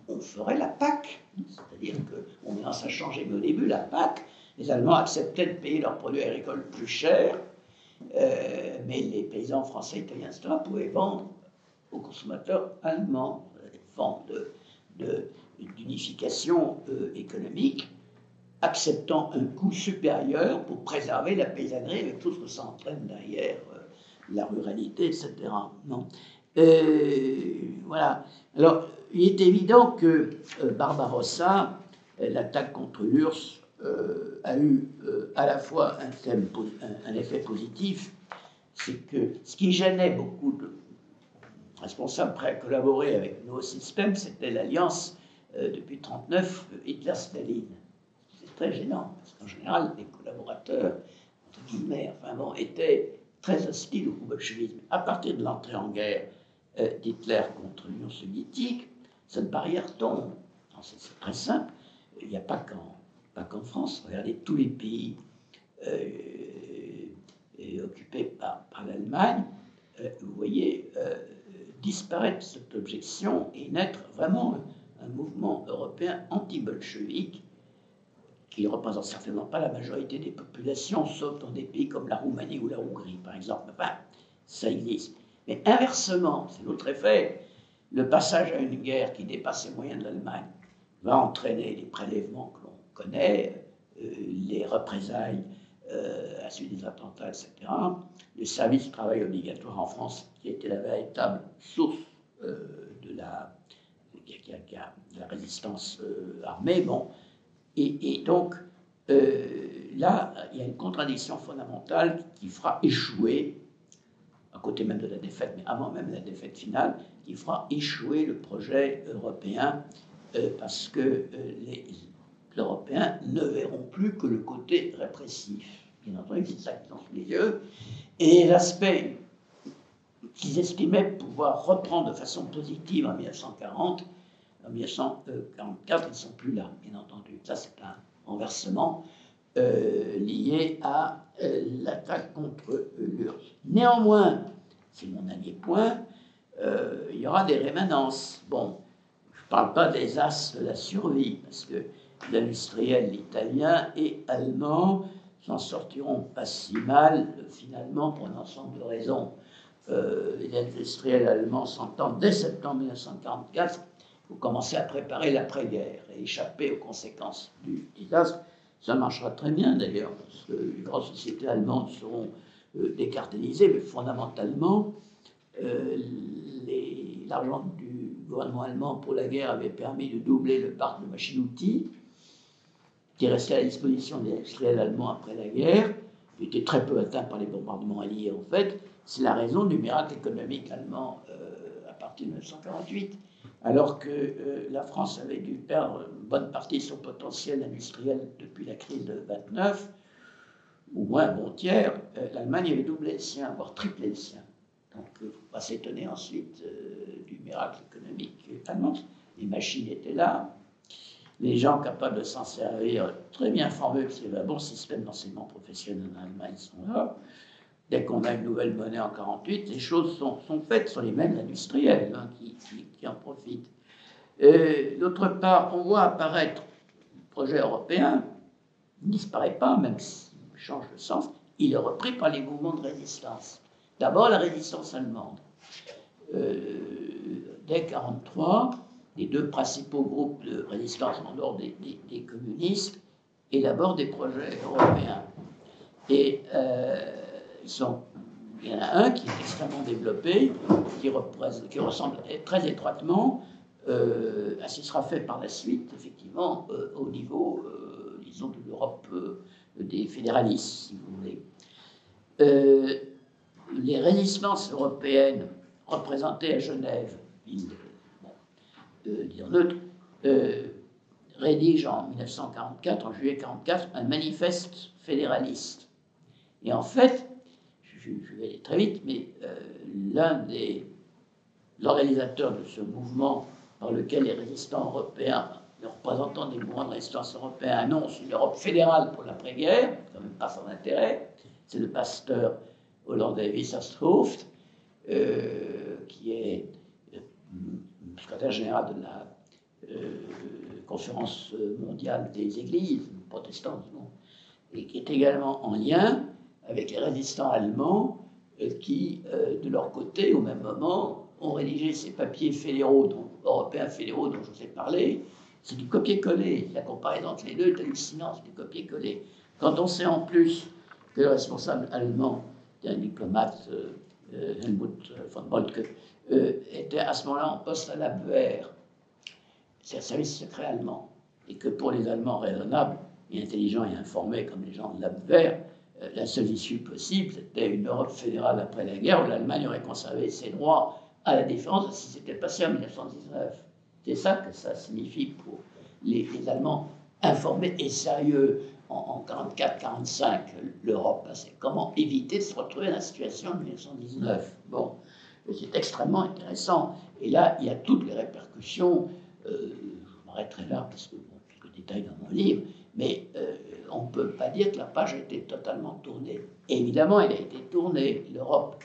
on ferait la PAC. C'est-à-dire qu'on commence à changer, mais au début, la PAC, les Allemands acceptaient de payer leurs produits agricoles plus chers, mais les paysans français, italiens, etc., pouvaient vendre aux consommateurs allemands, des formes d'unification économique, acceptant un coût supérieur pour préserver la paysannerie avec tout ce que ça entraîne derrière, la ruralité, etc. Non. Voilà. Alors, il est évident que Barbarossa, l'attaque contre l'URSS, a eu à la fois un effet positif, c'est que ce qui gênait beaucoup de responsables prêts à collaborer avec nos systèmes, c'était l'alliance depuis 1939 Hitler-Staline. C'est très gênant, parce qu'en général, les collaborateurs, entre guillemets, enfin bon, étaient très hostiles au bolchevisme. À partir de l'entrée en guerre d'Hitler contre l'Union soviétique, cette barrière tombe. C'est très simple. Il n'y a pas qu'en France. Regardez tous les pays occupés par l'Allemagne. Vous voyez disparaître cette objection et naître vraiment un mouvement européen anti-bolchevique qui ne représente certainement pas la majorité des populations, sauf dans des pays comme la Roumanie ou la Hongrie, par exemple. Enfin, ça existe. Mais inversement, c'est l'autre effet, le passage à une guerre qui dépasse les moyens de l'Allemagne va entraîner les prélèvements que l'on connaît, les représailles à la suite des attentats, etc. Le service du travail obligatoire en France, qui était la véritable source de la résistance armée. Bon. Et donc, là, il y a une contradiction fondamentale qui fera échouer, à côté même de la défaite, mais avant même la défaite finale, qui fera échouer le projet européen, parce que les Européens ne verront plus que le côté répressif. Bien entendu, c'est ça qu'ils ont sous les yeux. Et l'aspect qu'ils estimaient pouvoir reprendre de façon positive en 1940, en 1944, ils ne sont plus là, bien entendu. Ça, c'est un renversement lié à l'attaque contre l'URSS. Néanmoins, c'est mon dernier point, il y aura des rémanences. Bon, je ne parle pas des as de la survie, parce que l'industriel italien et allemand s'en sortiront pas si mal, finalement, pour un ensemble de raisons. Les industriels allemands s'entendent dès septembre 1944 pour commencer à préparer l'après-guerre et échapper aux conséquences du désastre. Ça marchera très bien d'ailleurs, parce que les grandes sociétés allemandes seront décartélisées, mais fondamentalement, l'argent du gouvernement allemand pour la guerre avait permis de doubler le parc de machines-outils qui restait à la disposition des industriels allemands après la guerre, qui était très peu atteint par les bombardements alliés en fait. C'est la raison du miracle économique allemand à partir de 1948, alors que la France avait dû perdre une bonne partie de son potentiel industriel depuis la crise de 29, ou moins un bon tiers. L'Allemagne avait doublé le sien, voire triplé le sien. Donc il ne faut pas s'étonner ensuite du miracle économique allemand. Les machines étaient là, les gens capables de s'en servir, très bien formés, parce qu'il y avait un bon système d'enseignement professionnel en Allemagne, sont là. Dès qu'on a une nouvelle monnaie en 1948, les choses sont faites, ce sont les mêmes industriels qui en profitent. D'autre part, on voit apparaître le projet européen, il ne disparaît pas, même s'il change de sens, il est repris par les mouvements de résistance. D'abord, la résistance allemande. Dès 1943, les deux principaux groupes de résistance en dehors des communistes élaborent des projets européens. Et il y en a un qui est extrêmement développé, qui ressemble très étroitement à ce qui sera fait par la suite, effectivement, au niveau, disons, de l'Europe des fédéralistes, si vous voulez. Les résistances européennes représentées à Genève, dire neutre, rédige en 1944, en juillet 1944, un manifeste fédéraliste. Et en fait, je vais aller très vite, mais l'un des organisateurs de ce mouvement par lequel les résistants européens, les représentants des mouvements de résistance européens annoncent une Europe fédérale pour l'après-guerre, quand même pas sans intérêt, c'est le pasteur hollandais Wissershoeft, qui est secrétaire général de la conférence mondiale des églises protestantes, et qui est également en lien avec les résistants allemands qui, de leur côté, au même moment, ont rédigé ces papiers fédéraux, européens fédéraux dont je vous ai parlé. C'est du copier-coller. La comparaison entre les deux est hallucinante, c'est du copier-coller. Quand on sait en plus que le responsable allemand, un diplomate, Helmut von Moltke, était à ce moment-là en poste à l'Abwehr, c'est un service secret allemand, et que pour les Allemands raisonnables et intelligents et informés comme les gens de l'Abwehr, la seule issue possible, c'était une Europe fédérale après la guerre où l'Allemagne aurait conservé ses droits, à la différence de ce qui s'était passé en 1919. C'est ça que ça signifie pour les Allemands informés et sérieux en 1944-1945, l'Europe. C'est comment éviter de se retrouver dans la situation de 1919. Bon, c'est extrêmement intéressant. Et là, il y a toutes les répercussions. Je m'arrêterai là parce que quelques détails dans mon livre, mais on ne peut pas dire que la page a été totalement tournée. Et évidemment, elle a été tournée. L'Europe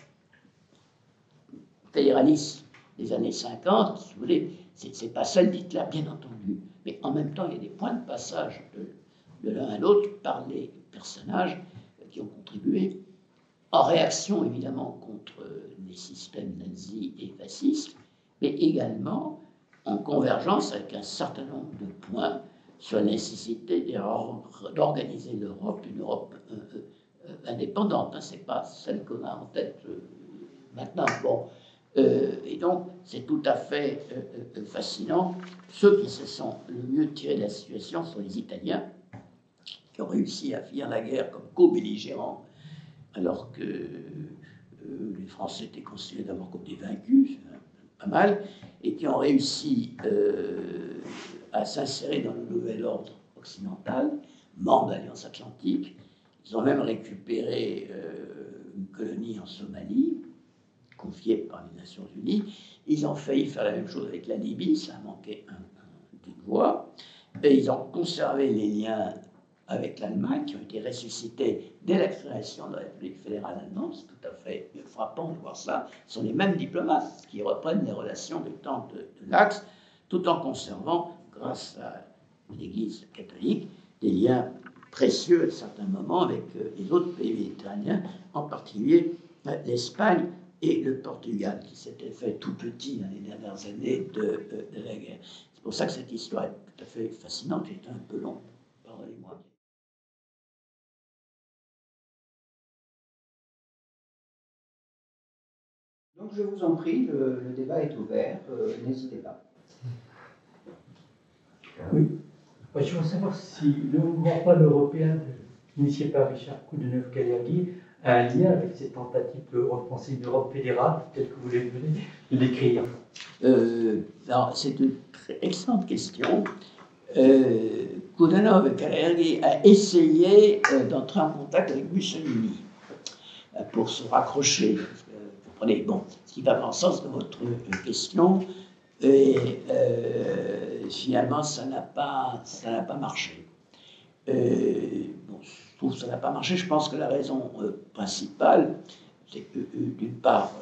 fédéraliste des années 50, si vous voulez, c'est pas celle d'Hitler, bien entendu, mais en même temps, il y a des points de passage de l'un à l'autre par les personnages qui ont contribué, en réaction évidemment contre les systèmes nazis et fascistes, mais également en convergence avec un certain nombre de points sur la nécessité d'organiser l'Europe, une Europe indépendante. Hein, c'est pas celle qu'on a en tête maintenant. Bon. Et donc, c'est tout à fait fascinant. Ceux qui se sont le mieux tirés de la situation sont les Italiens, qui ont réussi à finir la guerre comme co-belligérants, alors que les Français étaient considérés d'abord comme des vaincus, pas mal, et qui ont réussi à s'insérer dans le nouvel ordre occidental, membre de l'Alliance Atlantique. Ils ont même récupéré une colonie en Somalie, confiée par les Nations Unies. Ils ont failli faire la même chose avec la Libye, ça a manqué d'une voie. Et ils ont conservé les liens avec l'Allemagne, qui ont été ressuscités dès la création de la République fédérale allemande. C'est tout à fait frappant de voir ça. Ce sont les mêmes diplomates qui reprennent les relations du temps de l'Axe, tout en conservant, grâce à l'Église catholique, des liens précieux à certains moments avec les autres pays méditerranéens, en particulier l'Espagne et le Portugal, qui s'étaient fait tout petits dans les dernières années de la guerre. C'est pour ça que cette histoire est tout à fait fascinante. J'étais un peu long, pardonnez-moi. Donc je vous en prie, le débat est ouvert, n'hésitez pas. Oui. Moi, je veux savoir si le mouvement pan-européen initié par Richard Coudenhove-Kalergi a un lien avec ces tentatives de repenser une Europe fédérale, peut-être que vous voulez le décrire. C'est une très excellente question. Coudenhove-Kalergi a essayé d'entrer en contact avec Mussolini pour se raccrocher. Vous comprenez, bon, ce qui va dans le sens de votre question. Et finalement, ça n'a pas marché. Bon, je trouve que ça n'a pas marché. Je pense que la raison principale, c'est que, d'une part,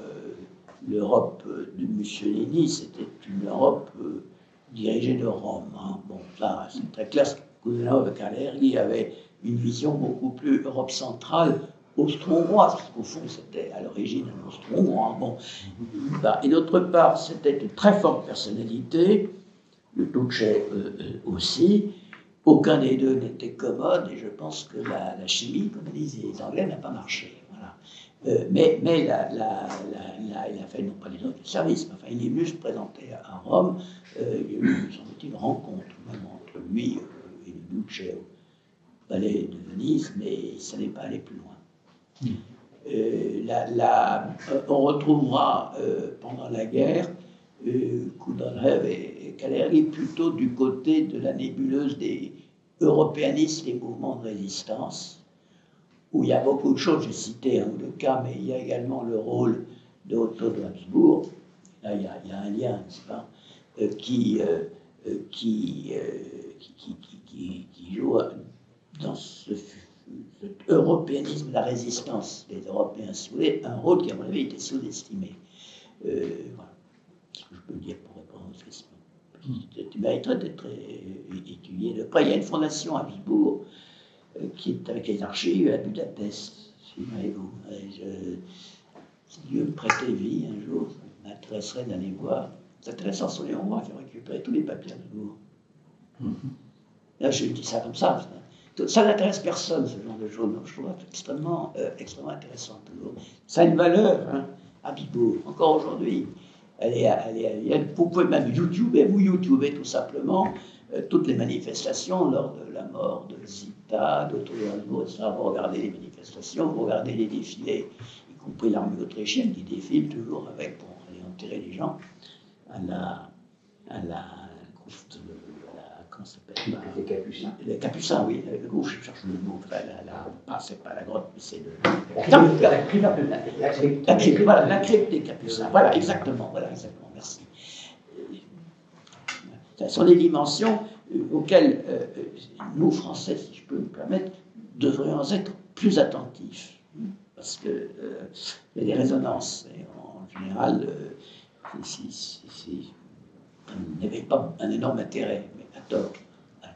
l'Europe de Mussolini, c'était une Europe dirigée de Rome. Hein. Bon, là, c'est très clair. Coudenhove-Kalergi avait une vision beaucoup plus Europe centrale, austro-hongroise, parce qu'au fond, c'était à l'origine un austro-hongrois. Bon. Et d'autre part, c'était une très forte personnalité, le Duce aussi. Aucun des deux n'était commode, et je pense que la chimie, comme disent les Anglais, n'a pas marché. Voilà. Mais il a fait, non pas les autres services, mais enfin, il est venu se présenter à Rome. Il y a eu, semble-t-il, une rencontre même entre lui et le Duce au palais de Venise, mais ça n'est pas allé plus loin. On retrouvera pendant la guerre Coudenhove et Kalergi plutôt du côté de la nébuleuse des européanistes, des mouvements de résistance, où il y a beaucoup de choses. J'ai cité un ou deux cas, mais il y a également le rôle de Otto de Habsbourg. Là, il y a un lien, n'est-ce pas, qui joue dans cet européanisme de la résistance des Européens, un rôle qui, à mon avis, était sous-estimé. Voilà ce que je peux dire pour répondre à cette question. Qui mériterait d'être étudié de près. Il y a une fondation à Habsbourg qui est avec les archives à Budapest. Figurez-vous. Si Dieu me prêtait vie un jour, ça m'intéresserait d'aller voir. C'est intéressant sur les Hongrois qui ont récupéré tous les papiers d'Habsbourg. Là, je dis ça comme ça. Ça n'intéresse personne, ce genre de choses. Je trouve extrêmement intéressant toujours. Ça a une valeur, hein, Habsbourg. Encore aujourd'hui, vous pouvez même YouTuber tout simplement toutes les manifestations lors de la mort de Zita, d'Otto de Habsbourg, etc. Vous regardez les manifestations, vous regardez les défilés, y compris l'armée autrichienne qui défile toujours avec, pour aller enterrer les gens, comment ça s'appelle, les Capucins. Les Capucins, oui. Le groupe, je cherche le mot. C'est pas la grotte, mais c'est la crypte des Capucins. Voilà, exactement. Merci. Ce sont des dimensions auxquelles nous, Français, si je peux me permettre, devrions être plus attentifs. Parce qu'il y a des résonances. Et en général, n'avait pas un énorme intérêt, mais à tort. Voilà.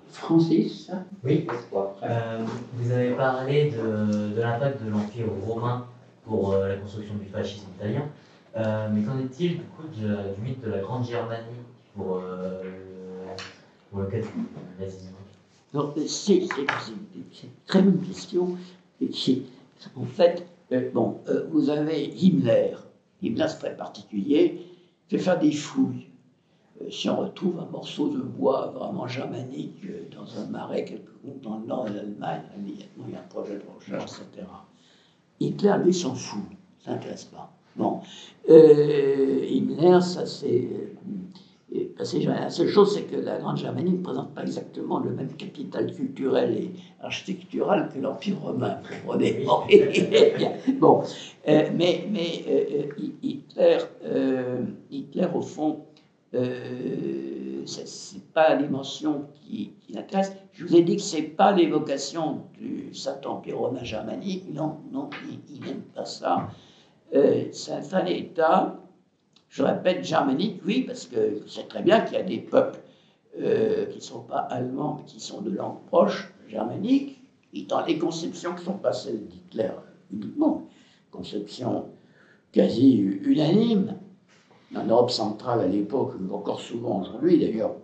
Francis? Oui, vous avez parlé de l'impact de l'Empire romain pour la construction du fascisme italien, mais qu'en est-il du coup du mythe de la Grande Germanie pour le cas du nazisme? C'est une très bonne question. En fait, vous avez Himmler. Himmler, c'est très particulier, fait faire des fouilles. Si on retrouve un morceau de bois vraiment germanique dans un marais quelque part dans le nord de l'Allemagne, immédiatement il y a un projet de recherche, etc. Hitler, lui, s'en fout, ça n'intéresse pas. Bon, Himmler, ça c'est la seule chose, c'est que la Grande Germanie ne présente pas exactement le même capital culturel et architectural que l'Empire romain. Bon, Hitler, au fond, c'est pas la dimension qui l'intéresse. Je vous ai dit que c'est pas l'évocation du Saint-Empire romain germanique. Non, il n'aime pas ça. C'est un État, je répète, germanique, oui, parce que c'est très bien qu'il y a des peuples qui ne sont pas allemands, mais qui sont de langue proche, germanique, et dans les conceptions qui ne sont pas celles d'Hitler uniquement, conceptions quasi unanimes. En Europe centrale à l'époque, encore souvent aujourd'hui d'ailleurs,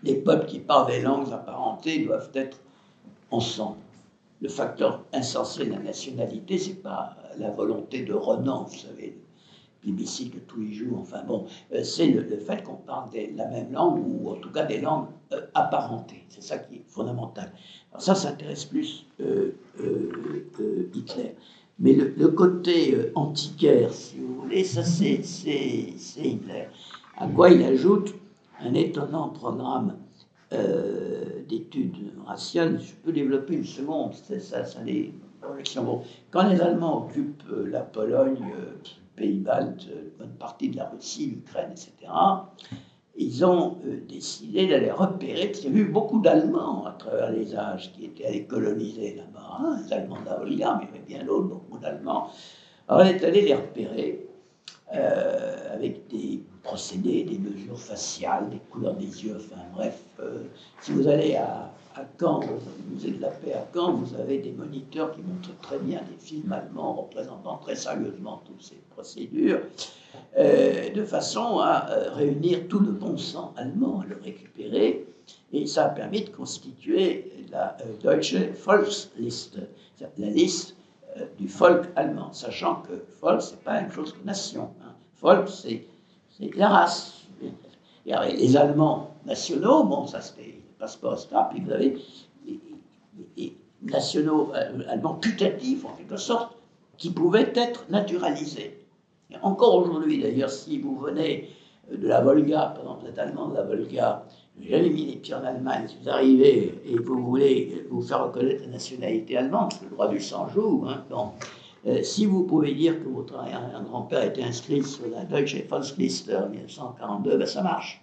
les peuples qui parlent des langues apparentées doivent être ensemble. Le facteur insensé de la nationalité, c'est pas la volonté de renom, vous savez, plébiscite de tous les jours, enfin bon, c'est le fait qu'on parle la même langue, ou en tout cas des langues apparentées. C'est ça qui est fondamental. Alors ça intéresse plus Hitler. Mais le côté antiquaire, si vous voulez, ça c'est Hitler. À quoi il ajoute un étonnant programme d'études raciales. Je peux développer une seconde, c'est ça les projections. Bon, quand les Allemands occupent la Pologne, Pays-Baltes, bonne partie de la Russie, l'Ukraine, etc., ils ont décidé d'aller repérer, parce qu'il y a eu beaucoup d'Allemands à travers les âges qui étaient allés coloniser là-bas, hein, les Allemands de la Volga, mais il y avait bien d'autres, beaucoup d'Allemands. Alors on est allé les repérer avec des procédés, des mesures faciales, des couleurs des yeux, enfin bref. Si vous allez à Caen, au musée de la paix à Caen, vous avez des moniteurs qui montrent très bien des films allemands représentant très sérieusement toutes ces procédures, de façon à réunir tout le bon sang allemand, à le récupérer, et ça a permis de constituer la Deutsche Volksliste, la liste du folk allemand, sachant que folk, c'est pas la même chose que nation. Hein. Folk, c'est la race. Et les Allemands nationaux, bon, ça c'était le passeport, etc. Puis vous avez les nationaux allemands putatifs, en quelque sorte, qui pouvaient être naturalisés. Et encore aujourd'hui, d'ailleurs, si vous venez de la Volga, par exemple, vous êtes allemand de la Volga, vous n'avez jamais mis les pieds en Allemagne, si vous arrivez et vous voulez vous faire reconnaître la nationalité allemande, parce que le droit du sang joue, hein, bon. Si vous pouvez dire que votre grand-père a été inscrit sur la Deutsche Volksliste en 1942, ben ça marche.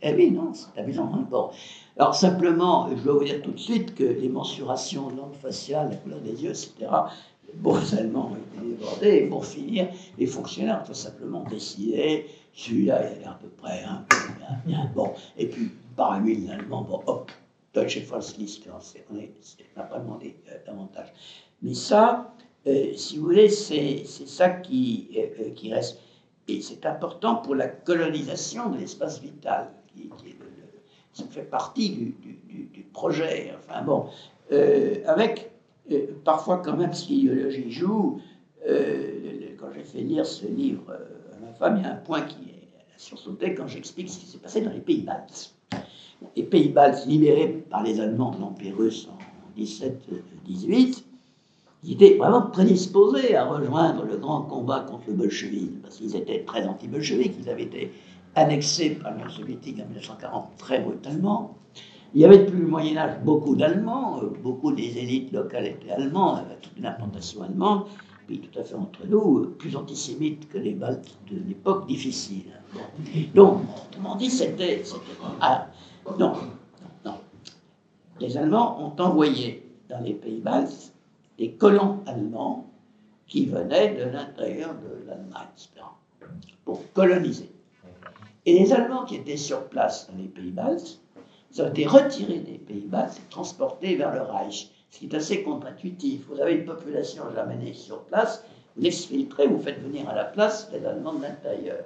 Eh oui, non, c'est amusant. Hein, bon. Alors simplement, je dois vous dire tout de suite que les mensurations de langue faciale, la couleur des yeux, etc., bon, les Allemands ont été débordés, et pour finir, les fonctionnaires ont tout simplement décidé, celui-là, il a à peu près bien, bon, et puis parmi les Allemands, bon, hop, Deutsche Volksliste, on n'a pas demandé davantage. Mais ça, si vous voulez, c'est ça qui reste. Et c'est important pour la colonisation de l'espace vital, ça fait partie du projet. Enfin bon, avec parfois quand même, si l'idéologie joue, quand j'ai fait lire ce livre à ma femme, il y a un point qui a sursauté quand j'explique ce qui s'est passé dans les pays baltes. Les pays baltes libérés par les Allemands de l'Empire russe en 17-18, ils étaient vraiment prédisposés à rejoindre le grand combat contre le bolchevisme, parce qu'ils étaient très anti-bolcheviques, ils avaient été annexés par l'Union soviétique en 1940 très brutalement. Il y avait depuis le Moyen-Âge beaucoup d'Allemands, beaucoup des élites locales étaient allemandes, avec toute une implantation allemande, puis tout à fait entre nous, plus antisémites que les Baltes de l'époque, difficile. Bon. Donc, autrement dit, c'était... Ah, non. Les Allemands ont envoyé dans les pays baltes des colons allemands qui venaient de l'intérieur de l'Allemagne, etc., pour coloniser. Et les Allemands qui étaient sur place dans les pays baltes, ils ont été retirés des pays baltes et transportés vers le Reich, ce qui est assez contre-intuitif. Vous avez une population germanique sur place, vous l'exfiltrez, vous faites venir à la place les Allemands de l'intérieur.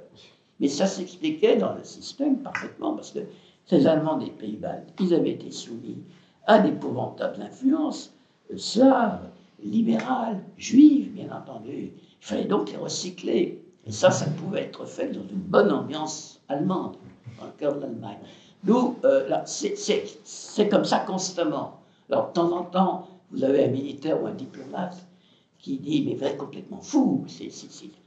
Mais ça s'expliquait dans le système parfaitement, parce que ces Allemands des pays baltes, ils avaient été soumis à d'épouvantables influences slaves, libérales, juives, bien entendu. Il fallait donc les recycler. Et ça pouvait être fait dans une bonne ambiance allemande, dans le cœur de l'Allemagne. D'où, c'est comme ça constamment. Alors, de temps en temps, vous avez un militaire ou un diplomate qui dit, mais vous êtes complètement fou,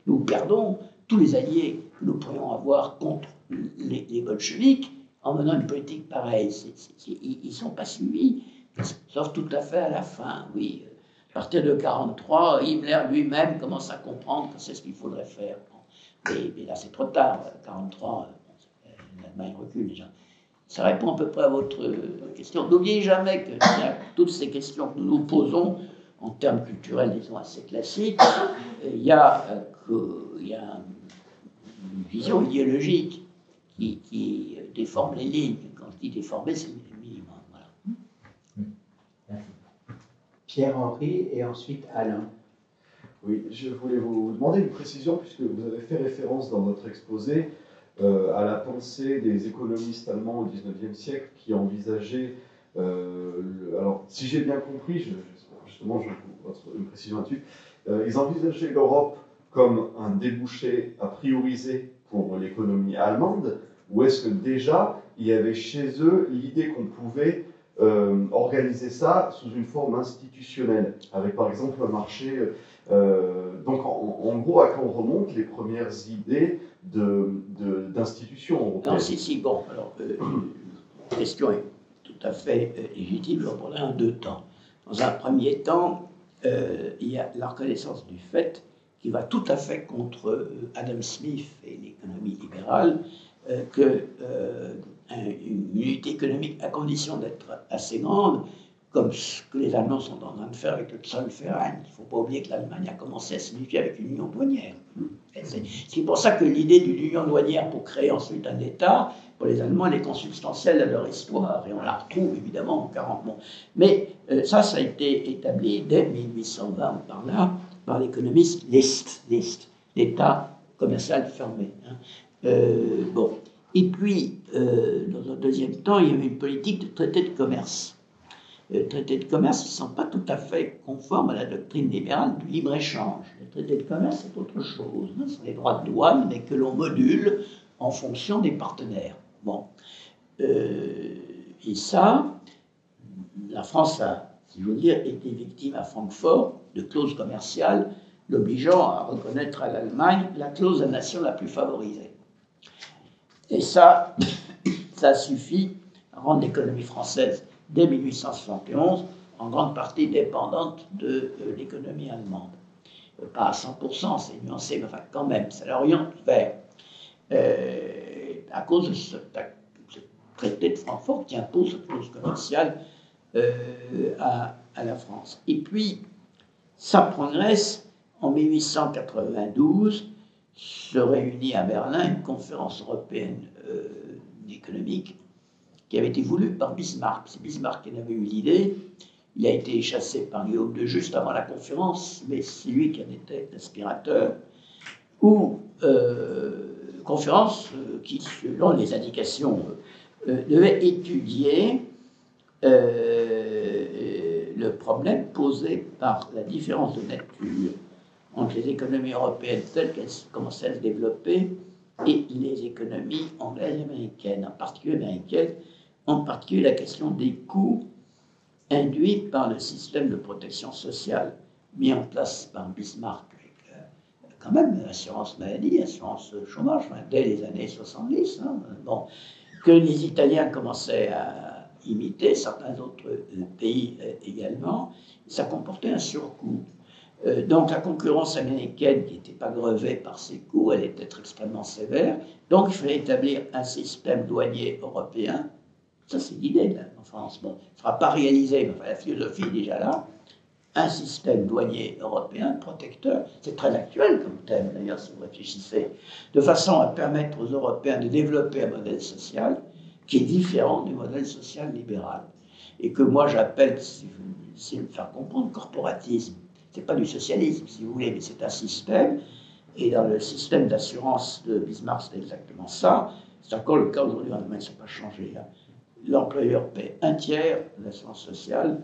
nous perdons tous les alliés que nous pourrions avoir contre les bolcheviks en menant une politique pareille. Ils ne sont pas suivis, sauf tout à fait à la fin, oui. À partir de 1943, Himmler lui-même commence à comprendre que c'est ce qu'il faudrait faire. Mais là, c'est trop tard. 1943, l'Allemagne recule déjà. Ça répond à peu près à votre question. N'oubliez jamais que toutes ces questions que nous nous posons, en termes culturels, disons, assez classiques, il y a une vision idéologique qui déforme les lignes. Quand je dis déformer, c'est le minimum. Voilà. Merci. Pierre-Henri et ensuite Alain. Oui, je voulais vous demander une précision, puisque vous avez fait référence dans votre exposé à la pensée des économistes allemands au XIXe siècle qui envisageaient, alors si j'ai bien compris, justement une précision là-dessus, ils envisageaient l'Europe comme un débouché à prioriser pour l'économie allemande, ou est-ce que déjà il y avait chez eux l'idée qu'on pouvait organiser ça sous une forme institutionnelle, avec par exemple un marché. Donc en gros, à quand on remonte les premières idées d'institutions européennes? Non, si, bon, alors, la question est tout à fait légitime, je répondrai en deux temps. Dans un premier temps, il y a la reconnaissance du fait qui va tout à fait contre Adam Smith et l'économie libérale, qu'une unité économique, à condition d'être assez grande, comme ce que les Allemands sont en train de faire avec le Zollverein. Il ne faut pas oublier que l'Allemagne a commencé à s'unifier avec une union douanière. C'est pour ça que l'idée d'une union douanière pour créer ensuite un État, pour les Allemands, elle est consubstantielle à leur histoire, et on la retrouve évidemment en 40 mois. Mais ça a été établi dès 1820 ou par là, par l'économiste List, l'État commercial fermé. Bon. Et puis, dans un deuxième temps, il y avait une politique de traité de commerce. Les traités de commerce ne sont pas tout à fait conformes à la doctrine libérale du libre-échange. Les traités de commerce, c'est autre chose. Ce sont les droits de douane, mais que l'on module en fonction des partenaires. Bon. Et ça, la France a, si je veux dire, été victime à Francfort de clauses commerciales l'obligeant à reconnaître à l'Allemagne la clause de la nation la plus favorisée. Et ça suffit à rendre l'économie française dès 1871, en grande partie dépendante de l'économie allemande. Pas à 100%, c'est nuancé, mais enfin quand même, ça l'oriente vers, à cause de ce traité de Francfort qui impose cette clause commerciale à la France. Et puis, ça progresse. En 1892, se réunit à Berlin une conférence européenne économique qui avait été voulu par Bismarck. C'est Bismarck qui en avait eu l'idée. Il a été chassé par Guillaume de juste avant la conférence, mais c'est lui qui en était l'inspirateur. Conférence qui, selon les indications, devait étudier le problème posé par la différence de nature entre les économies européennes telles qu'elles commençaient à se développer et les économies anglaises et américaines, en particulier la question des coûts induits par le système de protection sociale mis en place par Bismarck, avec quand même l'assurance maladie, l'assurance chômage, dès les années 70, que les Italiens commençaient à imiter, certains autres pays également. Ça comportait un surcoût. Donc la concurrence américaine, qui n'était pas grevée par ces coûts, allait être extrêmement sévère. Donc il fallait établir un système douanier européen. Ça, c'est l'idée de la France. Bon, il ne sera pas réalisé, mais enfin, la philosophie est déjà là. un système douanier européen protecteur. C'est très actuel comme thème, d'ailleurs, si vous réfléchissez, de façon à permettre aux Européens de développer un modèle social qui est différent du modèle social libéral. Et que moi j'appelle, si vous essayez de me faire comprendre, corporatisme. C'est pas du socialisme, si vous voulez, mais c'est un système. Et dans le système d'assurance de Bismarck, c'est exactement ça. C'est encore le cas aujourd'hui en Allemagne, ça n'a pas changé. Hein. L'employeur paie un tiers de l'assurance sociale,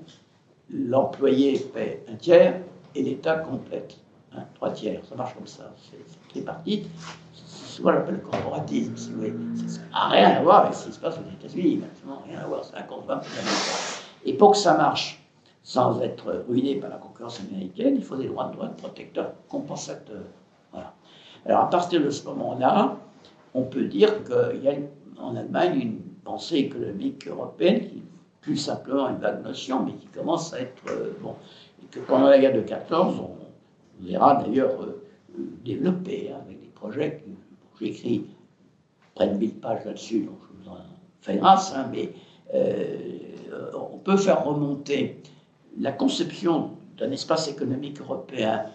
l'employé paie un tiers et l'État complète. Hein, 3 tiers, ça marche comme ça. C'est tripartite. C'est ce qu'on appelle le corporatisme, si vous voulez. Ça n'a rien à voir avec ce qui se passe aux États-Unis, maintenant, rien à voir, c'est inconcevable. Et pour que ça marche, sans être ruiné par la concurrence américaine, il faut des droits de douane protecteurs compensateurs. Voilà. Alors à partir de ce moment-là, on peut dire qu'il y a en Allemagne une pensée économique européenne qui est plus simplement une vague notion, mais qui commence à être bon. Et que pendant la guerre de 14, on verra d'ailleurs développer, hein, avec des projets que j'écris près de 1000 pages là-dessus, donc je vous en fais grâce, hein, mais on peut faire remonter la conception d'un espace économique européen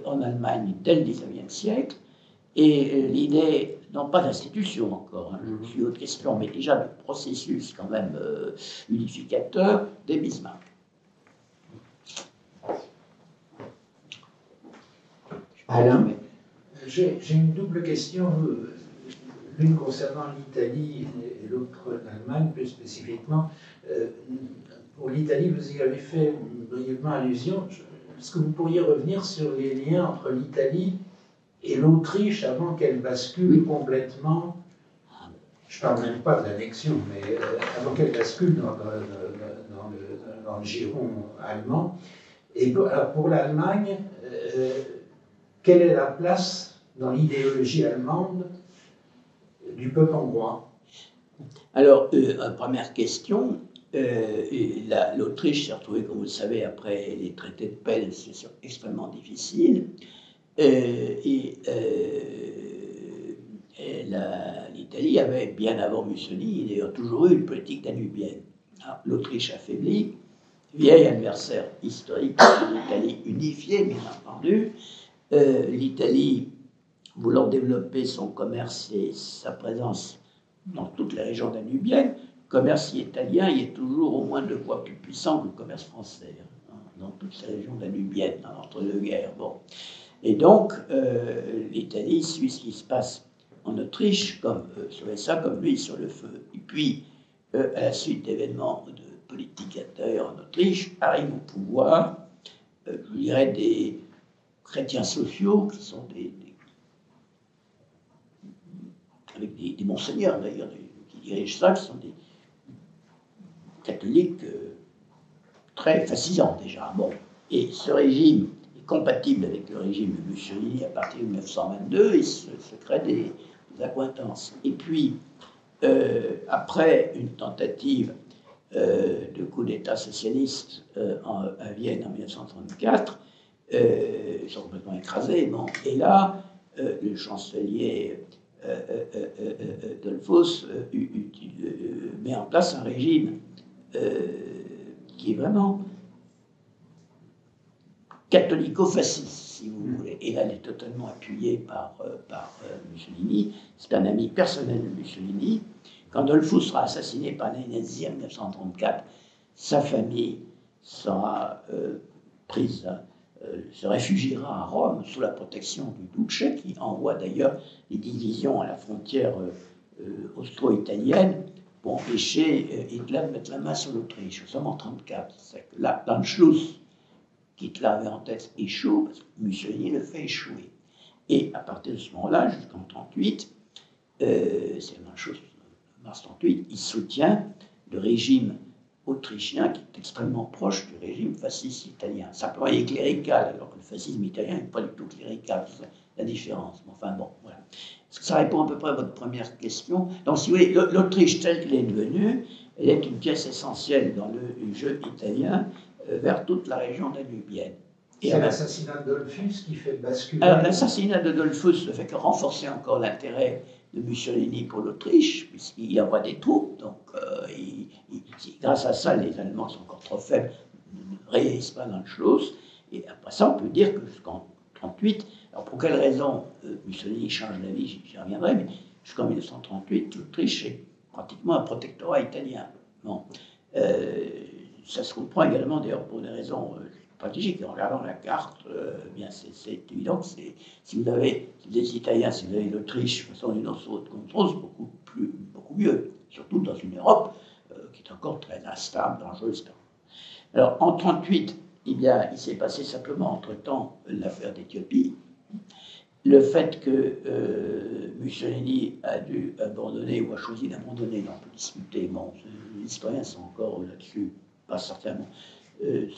en Allemagne dès le XIXe siècle, et l'idée, non pas d'institution encore, hein, je suis autre question, mais déjà de processus quand même unificateur des Bismarck. Alain, j'ai une double question, l'une concernant l'Italie et l'autre l'Allemagne plus spécifiquement. Pour l'Italie, vous y avez fait brièvement allusion. Est-ce que vous pourriez revenir sur les liens entre l'Italie et l'Autriche avant qu'elle bascule complètement, je ne parle même pas de l'annexion, mais avant qu'elle bascule dans le giron allemand. Et pour l'Allemagne, quelle est la place dans l'idéologie allemande du peuple hongrois? Alors, première question, l'Autriche s'est retrouvée, comme vous le savez, après les traités de paix, dans une situation extrêmement difficile. L'Italie avait, bien avant Mussolini, d'ailleurs toujours eu une politique danubienne. L'Autriche affaiblie, vieil adversaire historique de l'Italie unifiée, bien entendu. L'Italie, voulant développer son commerce et sa présence dans toute la région danubienne, le commerce italien y est toujours au moins 2 fois plus puissant que le commerce français, hein, dans toute ces régions danubiennes, dans l'entre-deux-guerres. Bon. Et donc, l'Italie suit ce qui se passe en Autriche, sur ça comme l'huile sur le feu. Et puis, à la suite d'événements de politique intérieure en Autriche, arrivent au pouvoir, je dirais, des chrétiens sociaux, qui sont avec des monseigneurs d'ailleurs, qui dirigent ça, qui sont des catholiques très fascisants déjà. Bon. Et ce régime est compatible avec le régime de Mussolini à partir de 1922, et se crée des accointances. Et puis, après une tentative de coup d'État socialiste à Vienne en 1934, ils sont complètement écrasés. Bon. Et là, le chancelier Dollfuss met en place un régime qui est vraiment catholico-fasciste, si vous voulez. Et là, elle est totalement appuyée par Mussolini. C'est un ami personnel de Mussolini. Quand Dollfuss sera assassiné par les nazis en 1934, sa famille sera se réfugiera à Rome sous la protection du Duce, qui envoie d'ailleurs des divisions à la frontière austro-italienne pour empêcher Hitler de mettre la main sur l'Autriche. Nous sommes en 1934. C'est que là, l'Anschluss qu'Hitler avait en tête échoue, parce que Mussolini le fait échouer. Et à partir de ce moment-là, jusqu'en 1938, c'est la même chose, mars 1938, il soutient le régime autrichien qui est extrêmement proche du régime fasciste italien. Simplement, il est clérical, alors que le fascisme italien n'est pas du tout clérical. C'est la différence. Enfin bon, voilà. Est-ce que ça répond à peu près à votre première question? Donc, si vous voulez, l'Autriche telle qu'elle est devenue, elle est une pièce essentielle dans le jeu italien vers toute la région danubienne. C'est l'assassinat de Dollfuss qui fait basculer. Alors, l'assassinat de Dollfuss ne fait que renforcer encore l'intérêt de Mussolini pour l'Autriche, puisqu'il envoie des troupes. Donc, grâce à ça, les Allemands sont encore trop faibles, réalise pas grand-chose. Et après ça, on peut dire que jusqu'en 1938, alors pour quelle raison Mussolini change d'avis, j'y reviendrai, mais jusqu'en 1938, l'Autriche est pratiquement un protectorat italien. Bon. Ça se comprend également d'ailleurs pour des raisons stratégiques. En regardant la carte, bien c'est évident que si vous avez des Italiens, si vous avez l'Autriche, de toute façon une autre contrôle, c'est beaucoup mieux, surtout dans une Europe qui est encore très instable, dangereuse. Alors en 1938, eh bien, il s'est passé simplement entre-temps l'affaire d'Éthiopie. Le fait que Mussolini a dû abandonner ou a choisi d'abandonner, on peut discuter, bon, les historiens sont encore là-dessus, pas certainement.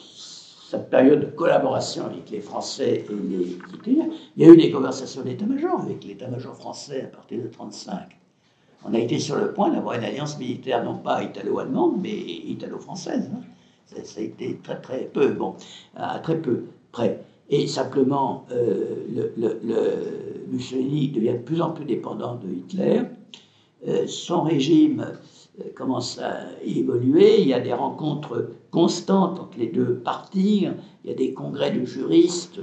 Sa période de collaboration avec les Français et les Italiens, il y a eu des conversations d'état-major avec l'état-major français à partir de 1935. On a été sur le point d'avoir une alliance militaire, non pas italo-allemande, mais italo-française. Hein. Ça a été très très peu, bon, à très peu près. Et simplement, Mussolini devient de plus en plus dépendant de Hitler. Son régime commence à évoluer. Il y a des rencontres constantes entre les deux partis. Il y a des congrès de juristes.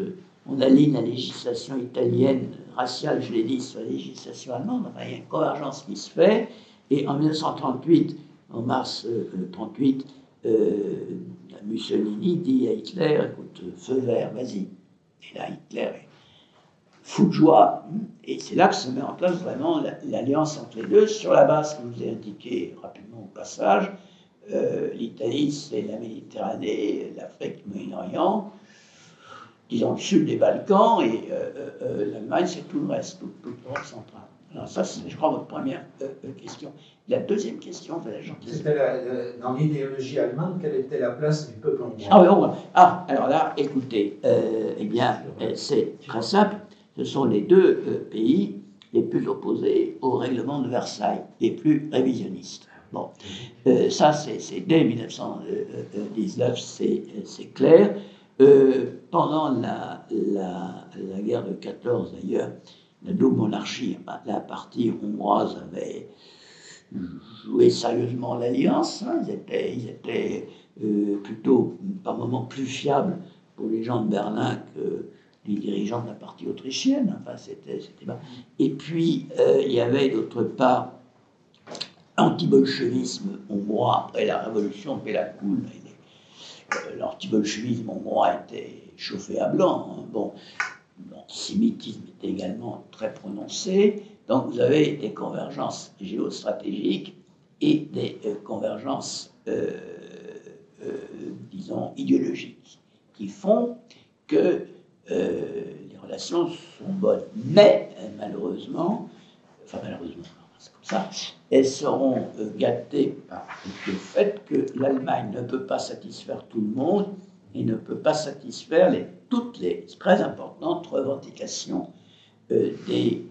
On aligne la législation italienne raciale, je l'ai dit, sur la législation allemande. Enfin, il y a une convergence qui se fait. Et en 1938, en mars 1938, Mussolini dit à Hitler, écoute, feu vert, vas-y. Et là, Hitler est fou de joie. Et c'est là que se met en place vraiment l'alliance entre les deux, sur la base que je vous ai indiqué rapidement au passage. L'Italie, c'est la Méditerranée, l'Afrique, le Moyen-Orient, disons le sud des Balkans, et l'Allemagne, c'est tout le reste, toute l'Europe centrale. Alors ça, c'est, je crois, votre première question. La deuxième question, c'était dans l'idéologie allemande, quelle était la place du peuple hongrois? Alors là, écoutez, eh bien, c'est très simple. Ce sont les deux pays les plus opposés au règlement de Versailles, les plus révisionnistes. Bon, ça, c'est dès 1919, c'est clair. Pendant la guerre de 14, d'ailleurs, la double monarchie, la partie hongroise avait joué sérieusement l'alliance. Hein. Ils étaient plutôt, par moments, plus fiables pour les gens de Berlin que les dirigeants de la partie autrichienne. Enfin, c'était pas. Et puis, il y avait d'autre part anti-bolchevisme hongrois après la révolution Pélacoul. L'anti-bolchevisme hongrois était chauffé à blanc. Hein. Bon, l'antisémitisme était également très prononcé. Donc vous avez des convergences géostratégiques et des convergences, disons, idéologiques, qui font que les relations sont bonnes. Mais malheureusement, c'est comme ça, elles seront gâtées par le fait que l'Allemagne ne peut pas satisfaire tout le monde et ne peut pas satisfaire toutes les très importantes revendications des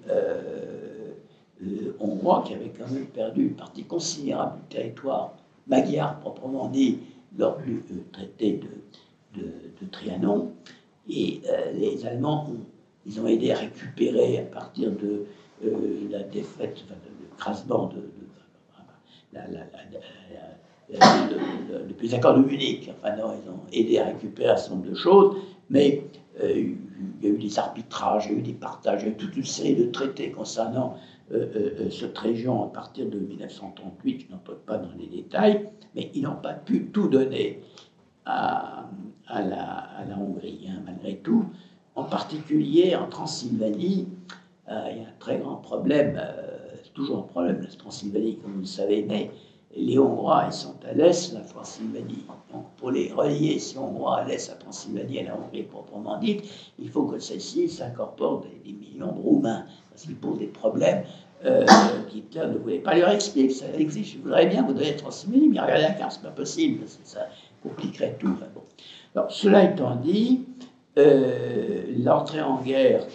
Hongrois, qui avaient quand même perdu une partie considérable du territoire magyar proprement dit lors du traité de Trianon. Et les Allemands ils ont aidé à récupérer à partir de la défaite, enfin, de l'écrasement depuis les accords de Munich. Enfin non, ils ont aidé à récupérer un certain nombre de choses, mais il y a eu des arbitrages, il y a eu des partages, il y a eu toute une série de traités concernant cette région à partir de 1938, je n'en peux pas dans les détails, mais ils n'ont pas pu tout donner à la Hongrie, hein, malgré tout. En particulier en Transylvanie, il y a un très grand problème, c'est toujours un problème la Transylvanie, comme vous le savez, mais les Hongrois, ils sont à l'est de la Transylvanie. Donc, pour les relier, si Hongrois à l'est, la Transylvanie et la Hongrie proprement dite, il faut que celle-ci s'incorpore des millions de Roumains, parce qu'ils posent des problèmes qu'Hitler ne voulait pas leur expliquer. Ça existe, je voudrais bien, vous devez être Transylvanie, mais regardez la carte, c'est pas possible, ça compliquerait tout. Enfin, bon. Alors, cela étant dit, l'entrée en guerre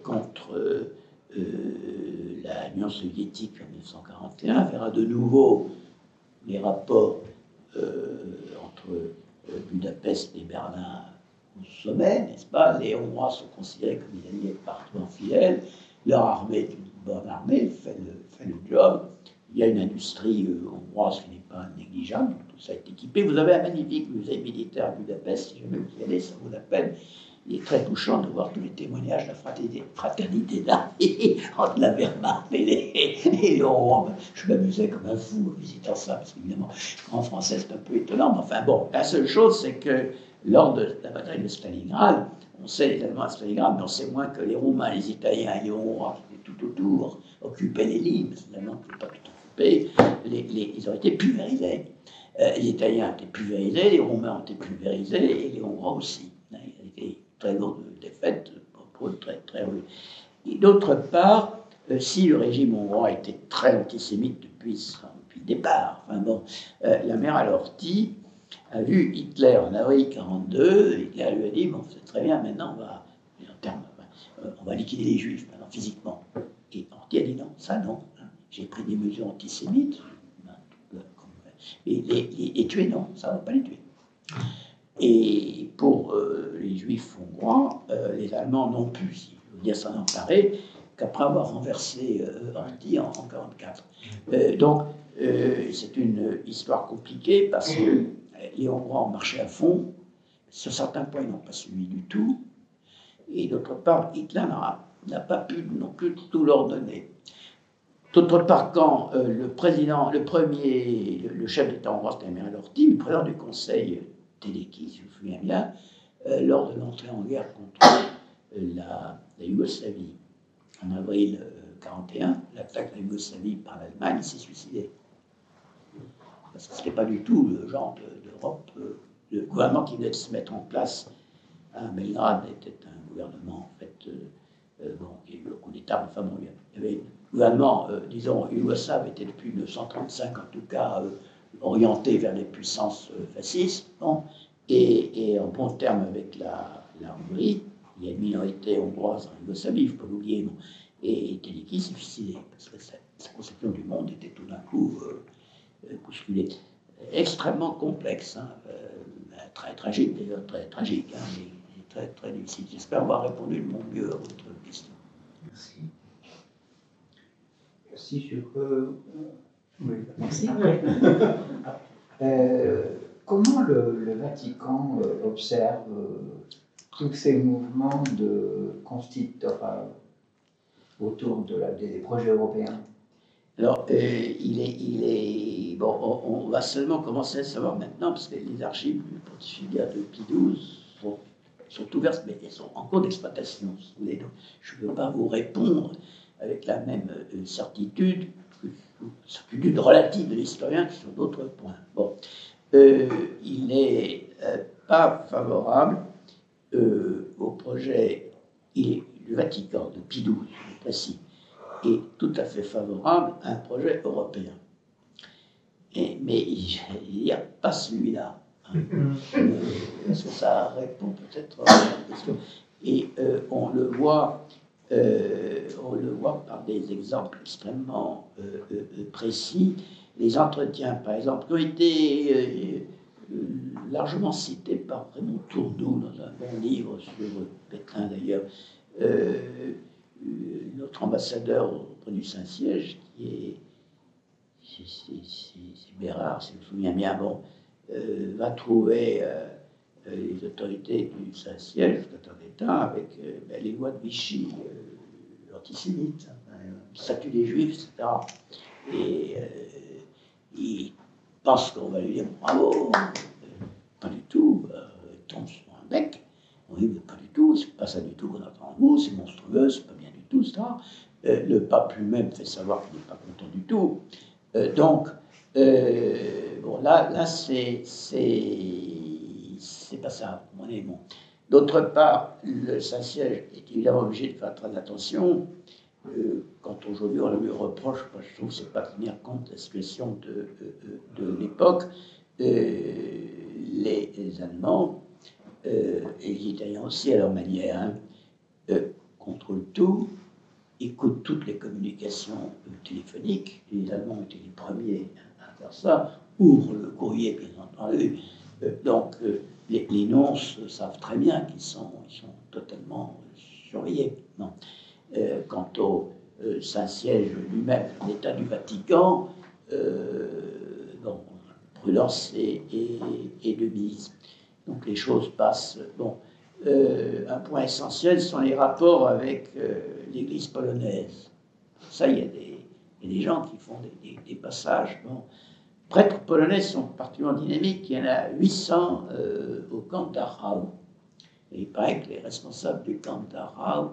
contre l'Union soviétique en 1941 verra de nouveau les rapports entre Budapest et Berlin au sommet, n'est-ce pas? Les Hongrois sont considérés comme des alliés partout fidèles, leur armée est une bonne armée, fait le job, il y a une industrie hongroise qui n'est pas négligeable, tout ça est équipé. Vous avez un magnifique musée militaire à Budapest, si jamais vous y allez, ça vaut la peine. Il est très touchant de voir tous les témoignages de la fraternité d'armée entre la Wehrmacht et les Hongrois. Je m'amusais comme un fou en visitant ça, parce qu'évidemment, en français, c'est un peu étonnant. Mais enfin bon, la seule chose, c'est que lors de la bataille de Stalingrad, on sait les Allemands à Stalingrad, mais on sait moins que les Roumains, les Italiens et les Hongrois qui étaient tout autour, occupaient les lignes, parce que les Allemands ne pouvaient pas tout occuper, ils ont été pulvérisés. Les Italiens ont été pulvérisés, les Roumains ont été pulvérisés, et les Hongrois aussi. Il y a été très lourde défaite, pour eux très, très rude. Et d'autre part, si le régime hongrois était très antisémite depuis le départ, enfin bon, la mère Alorti a vu Hitler en avril 1942, Hitler lui a dit, bon, c'est très bien, maintenant on va liquider les Juifs, maintenant, physiquement. Et Alorti a dit non, ça non, hein. J'ai pris des mesures antisémites, et les tuer, non, ça ne va pas les tuer. Et pour les Juifs hongrois, les Allemands n'ont pu, si je veux dire, s'en emparer qu'après avoir renversé Horthy en 1944. Donc, c'est une histoire compliquée parce que les Hongrois ont marché à fond. Sur certains points, ils n'ont pas suivi du tout. Et d'autre part, Hitler n'a pas pu non plus tout leur donner. D'autre part, quand le chef d'État hongrois, c'était Emil Horthy, le président du Conseil Teleki, si je me souviens bien, lors de l'entrée en guerre contre la Yougoslavie, en avril 1941, l'attaque de la Yougoslavie par l'Allemagne, il s'est suicidé. Parce que ce n'était pas du tout le genre d'Europe. Le gouvernement qui venait de se mettre en place à Belgrade était un gouvernement, en fait, il y a eu le coup d'État, enfin bon, il y avait un gouvernement, disons, yougoslave était depuis 1935 en tout cas orienté vers les puissances fascistes, bon, et en bon terme avec la Hongrie. Il y a une minorité hongroise en Yougoslavie, il ne faut pas l'oublier. Bon. Et Teleki s'est suicidé, parce que sa conception du monde était tout d'un coup bousculée. Extrêmement complexe, hein, très tragique d'ailleurs, très tragique, hein, mais très, très difficile. J'espère avoir répondu de mon mieux à votre question. Merci. Si je peux... Oui, merci. Comment le Vatican observe tous ces mouvements autour des projets européens? Alors, bon, on va seulement commencer à savoir maintenant, parce que les archives du pontificat de Pie XII sont ouvertes, mais elles sont en cours d'exploitation. Si vous voulez. Donc, je ne peux pas vous répondre avec la même certitude relative de l'historien que sur d'autres points. Bon, il n'est pas favorable au projet du Vatican de Pie XII, précis, est tout à fait favorable à un projet européen. Mais il n'y a pas celui-là. Hein. Est-ce que ça répond peut-être à la question? Et on le voit par des exemples extrêmement précis. Les entretiens, par exemple, qui ont été largement cités par Raymond Tourdoux dans un bon livre sur Pétain d'ailleurs, notre ambassadeur auprès du Saint-Siège, qui est Bérard, si je me souviens bien, bon, va trouver les autorités du Saint-Siège, le secrétaire d'État, avec les lois de Vichy antisémites, le statut des Juifs, etc. Et il pense qu'on va lui dire bravo, pas du tout, il tombe sur un bec. Oui, mais pas du tout, c'est pas ça du tout qu'on attend de vous, c'est monstrueux, c'est pas bien du tout, etc. Le pape lui-même fait savoir qu'il n'est pas content du tout. Donc, bon, là c'est pas ça, mon aimant. D'autre part, le Saint-Siège est évidemment obligé de faire très attention. Quand aujourd'hui on lui reproche, moi, je trouve, c'est pas tenir compte de la situation de l'époque. Les Allemands et les Italiens aussi à leur manière, hein, contrôlent tout, écoutent toutes les communications téléphoniques. Les Allemands étaient les premiers à faire ça, ouvrent le courrier, bien entendu. Donc les nonces savent très bien qu'ils sont totalement surveillés. Non. Quant au Saint-Siège lui-même, l'État du Vatican, bon, prudence et de mise. Donc les choses passent. Bon, un point essentiel sont les rapports avec l'Église polonaise. Ça, il y a des gens qui font des passages. Bon, prêtres polonais sont particulièrement dynamiques. Il y en a 800 au camp d'Achau. Et il paraît que les responsables du camp d'Achau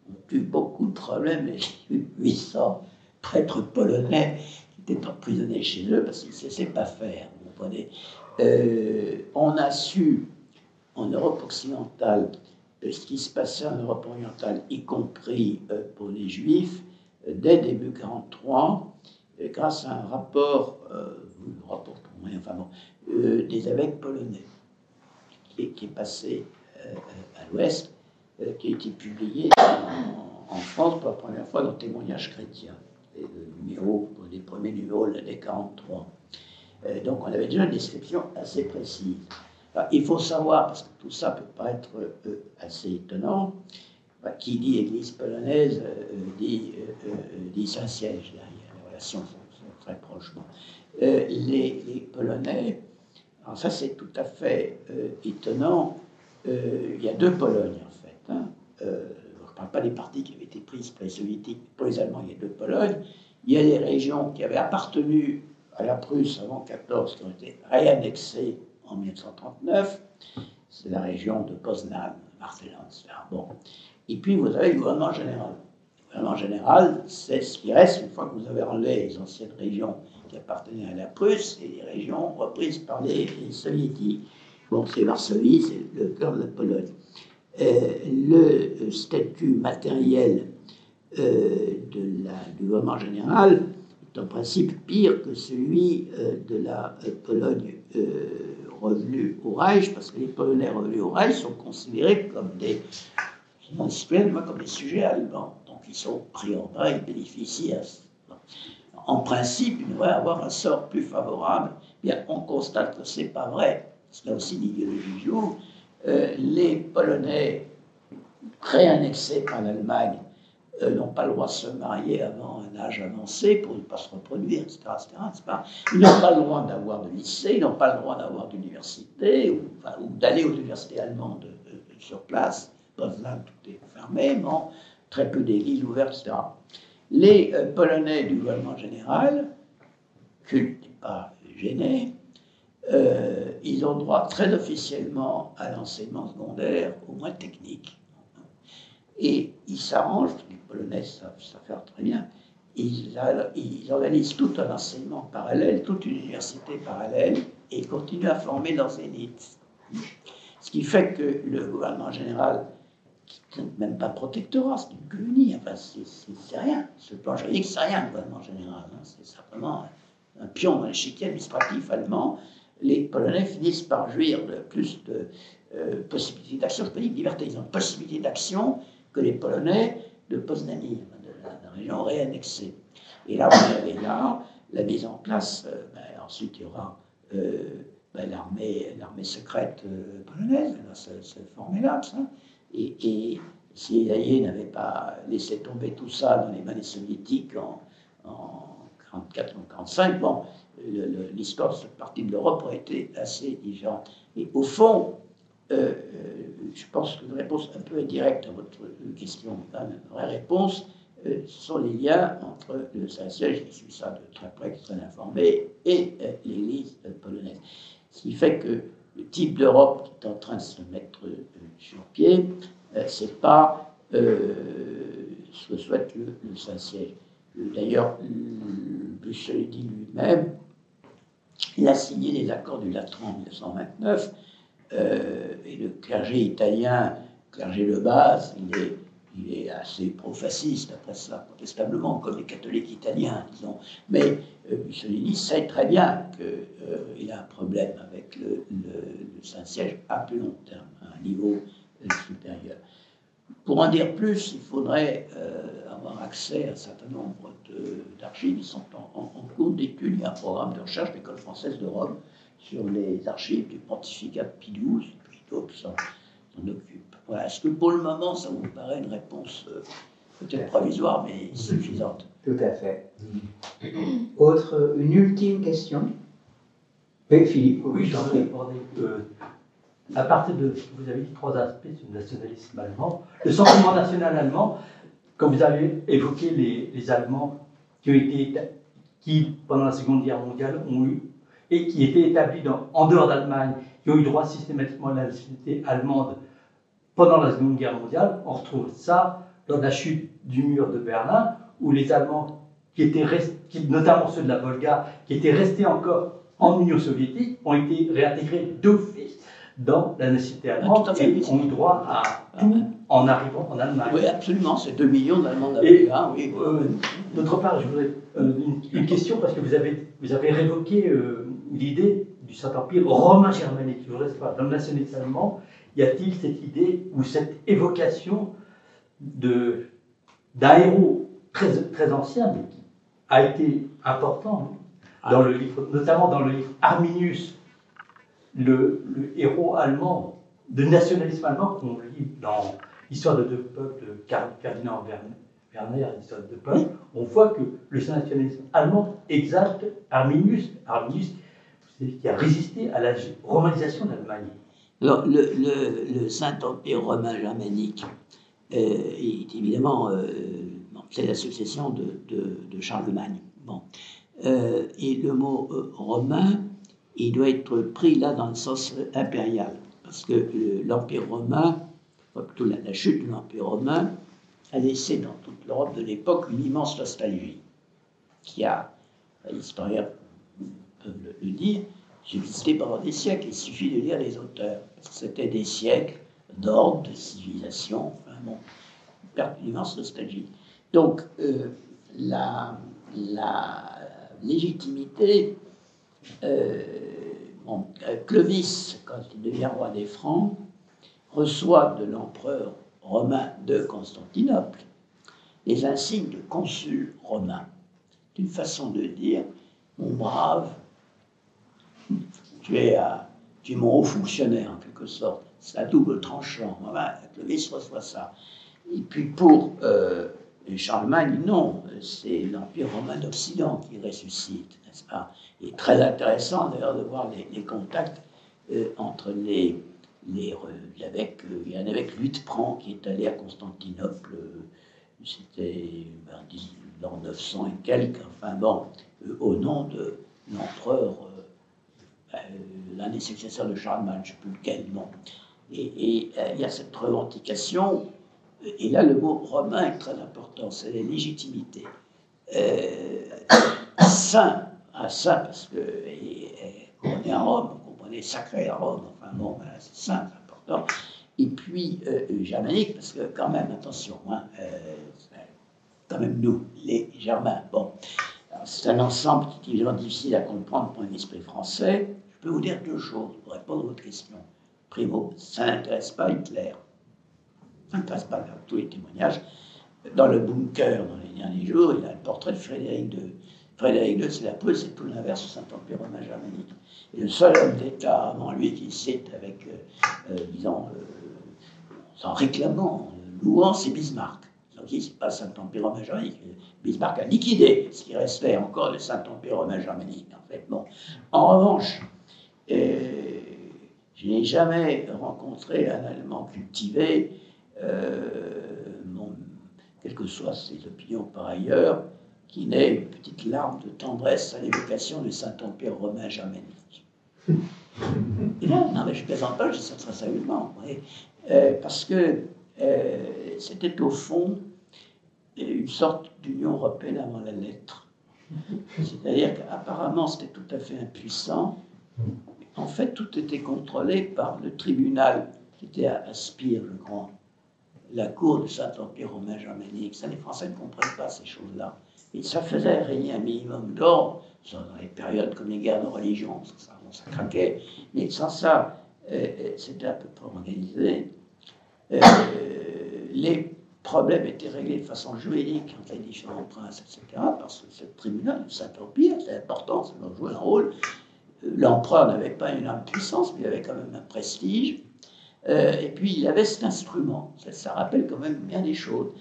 ont eu beaucoup de problèmes. Et 800 prêtres polonais qui étaient emprisonnés chez eux parce qu'ils ne cessaient pas faire. Vous comprenez. On a su en Europe occidentale ce qui se passait en Europe orientale, y compris pour les Juifs, dès début 1943, grâce à un rapport, enfin bon, des évêques polonais, qui est passé à l'Ouest, qui a été publié en France pour la première fois dans Témoignages chrétiens, les premiers numéros de l'année 1943. Donc on avait déjà une description assez précise. Alors, il faut savoir, parce que tout ça peut paraître assez étonnant, qui dit Église polonaise dit Saint-Siège. Les relations sont très proches. Les Polonais, alors ça c'est tout à fait étonnant. Il y a deux Polognes en fait. Hein. Je ne parle pas des parties qui avaient été prises pour les Soviétiques, pour les Allemands, il y a deux Polognes. Il y a des régions qui avaient appartenu à la Prusse avant 1914, qui ont été réannexées en 1939. C'est la région de Poznan, Marseillan, etc. Bon. Et puis vous avez le gouvernement général. Le gouvernement général, c'est ce qui reste une fois que vous avez enlevé les anciennes régions qui appartenaient à la Prusse et les régions reprises par les Soviétiques. Bon, c'est Varsovie, c'est le cœur de la Pologne. Le statut matériel du gouvernement général est en principe pire que celui de la Pologne revenue au Reich, parce que les Polonais revenus au Reich sont considérés comme des sujets allemands. Donc ils sont pris en main, ils bénéficient en principe, ils devraient avoir un sort plus favorable. Bien, on constate que ce n'est pas vrai. C'est aussi l'idéologie du jour. Les Polonais réannexés par l'Allemagne n'ont pas le droit de se marier avant un âge avancé pour ne pas se reproduire, etc. Ils n'ont pas le droit d'avoir de lycée, ils n'ont pas le droit d'avoir d'université ou d'aller aux universités allemandes sur place. Poznan, tout est fermé, bon, très peu d'églises ouvertes, etc. Les Polonais du gouvernement général, culte n'est pas gêné, ils ont droit très officiellement à l'enseignement secondaire, au moins technique. Et ils s'arrangent, les Polonais savent faire très bien, ils organisent tout un enseignement parallèle, toute une université parallèle, et ils continuent à former leurs élites. Ce qui fait que le gouvernement général, qui n'est même pas protectorat, c'est une colonie, enfin, c'est rien. Ce plan juridique, c'est rien, le gouvernement général. Hein, c'est simplement un pion dans l'échiquier administratif allemand. Les Polonais finissent par jouir de plus de possibilités d'action, je peux dire de liberté. Ils ont une possibilité d'action que les Polonais de Poznanie, de la région réannexée. Et là, vous avez la mise en place, ensuite il y aura l'armée secrète polonaise, c'est formidable ça. Et si les Alliés n'avaient pas laissé tomber tout ça dans les mains des Soviétiques en 1944 ou 1945, bon, l'histoire de cette partie de l'Europe aurait été assez différente. Et au fond, je pense qu'une réponse un peu indirecte à votre question, une vraie réponse, ce sont les liens entre le Saint-Siège, qui suit ça de très près, qui est très informé, et l'Église polonaise. Ce qui fait que le type d'Europe qui est en train de se mettre sur pied, c'est pas ce que souhaite le Saint-Siège. D'ailleurs, Mussolini lui-même, il a signé les accords du Latran en 1929, et le clergé italien, clergé de base, il est assez pro-fasciste après ça, contestablement, comme les catholiques italiens, disons. Mais Mussolini sait très bien qu'il a un problème avec le Saint-Siège à plus long terme, à un niveau supérieur. Pour en dire plus, il faudrait avoir accès à un certain nombre d'archives. Ils sont en cours d'étude. Il y a un programme de recherche de l'École française de Rome sur les archives du pontificat de Pie XII, et puis d'autres s'en occupent. Voilà. Est-ce que pour le moment, ça vous paraît une réponse peut-être provisoire, mais suffisante? Tout à fait. Une ultime question. Oui, Philippe. Oui, j'en ai abordé. À partir de, vous avez dit 3 aspects du nationalisme allemand. Le sentiment national allemand, quand vous avez évoqué les Allemands qui, pendant la Seconde Guerre mondiale, ont eu, et qui étaient établis en dehors d'Allemagne, qui ont eu droit systématiquement à la nationalité allemande pendant la Seconde Guerre mondiale, on retrouve ça lors de la chute du mur de Berlin, où les Allemands, notamment ceux de la Volga, qui étaient restés encore en Union soviétique, ont été réintégrés d'office dans la nationalité allemande et ont eu droit à tout en arrivant en Allemagne. Oui, absolument, c'est 2 millions d'Allemands d'Afrique. Oui. D'autre part, je voudrais une question, parce que vous avez révoqué l'idée du Saint-Empire romain germanique. Je voudrais savoir, dans le nationalisme allemand, y a-t-il cette idée ou cette évocation d'un héros très ancien, mais qui a été important dans le livre, notamment dans le livre Arminius, le héros allemand, de nationalisme allemand qu'on lit dans l'Histoire de 2 peuples de Ferdinand Werner, l'Histoire de 2 peuples, on voit que le nationalisme allemand exalte Arminius, qui a résisté à la romanisation de l'Allemagne. Alors, le Saint-Empire romain germanique est évidemment, c'est la succession de Charlemagne. Bon. Et le mot romain, il doit être pris là dans le sens impérial, parce que l'Empire romain, plutôt la chute de l'Empire romain, a laissé dans toute l'Europe de l'époque une immense nostalgie, qui a, les historiens peuvent le dire, subsisté pendant des siècles. Il suffit de lire les auteurs, parce que c'était des siècles d'ordre, de civilisation, enfin bon, une immense nostalgie. Donc, la légitimité, Clovis, quand il devient roi des Francs, reçoit de l'empereur romain de Constantinople les insignes de consul romain. C'est une façon de dire, mon brave, tu es mon haut fonctionnaire en quelque sorte. C'est à double tranchant. Voilà, Clovis reçoit ça. Et puis pour Charlemagne, non, c'est l'Empire romain d'Occident qui ressuscite, n'est-ce pas? Il est très intéressant d'ailleurs de voir les contacts entre il y a un évêque Luitprand qui est allé à Constantinople, c'était dans 900 et quelques, enfin bon, au nom de l'empereur, l'un des successeurs de Charlemagne, je ne sais plus lequel, bon. Et il y a cette revendication, et là le mot romain est très important, c'est la légitimité. Saint, parce que on est à Rome, on est sacré à Rome, enfin bon, voilà, c'est saint, c'est important. Et puis germanique, parce que quand même, attention, quand même nous, les Germains, bon, c'est un ensemble qui est évidemment difficile à comprendre pour un esprit français. Je peux vous dire 2 choses pour répondre à votre question. Primo, ça n'intéresse pas Hitler. Ça n'intéresse pas tous les témoignages. Dans le bunker, dans les derniers jours, il y a un portrait de Frédéric II. Frédéric II, c'est la preuve, c'est tout l'inverse du Saint-Empire romain germanique. Et le seul homme d'État avant lui qui cite avec, disons, sans réclamant, louant, c'est Bismarck. Donc, il n'est pas le Saint-Empire romain germanique. Bismarck a liquidé ce qui restait encore du Saint-Empire romain germanique, en fait. Bon. En revanche, je n'ai jamais rencontré un Allemand cultivé, quelles que soient ses opinions par ailleurs, qui n'ait une petite larme de tendresse à l'évocation du Saint-Empire romain germanique. Et là, non, mais je ne plaisante pas, je dis ça très sérieusement. Parce que c'était au fond une sorte d'Union européenne avant la lettre. C'est-à-dire qu'apparemment, c'était tout à fait impuissant. En fait, tout était contrôlé par le tribunal qui était à Spire, je crois, la cour du Saint-Empire romain germanique. Ça, les Français ne comprennent pas ces choses-là. Et ça faisait régner un minimum d'ordre, dans les périodes comme les guerres de religion, ça craquait. Mais sans ça, c'était à peu près organisé. Les problèmes étaient réglés de façon juridique entre les différents princes, etc. Parce que ce tribunal du Saint-Empire, c'est important, ça doit jouer un rôle. L'empereur n'avait pas une énorme puissance, mais il avait quand même un prestige. Et puis il avait cet instrument. Ça rappelle quand même bien des choses.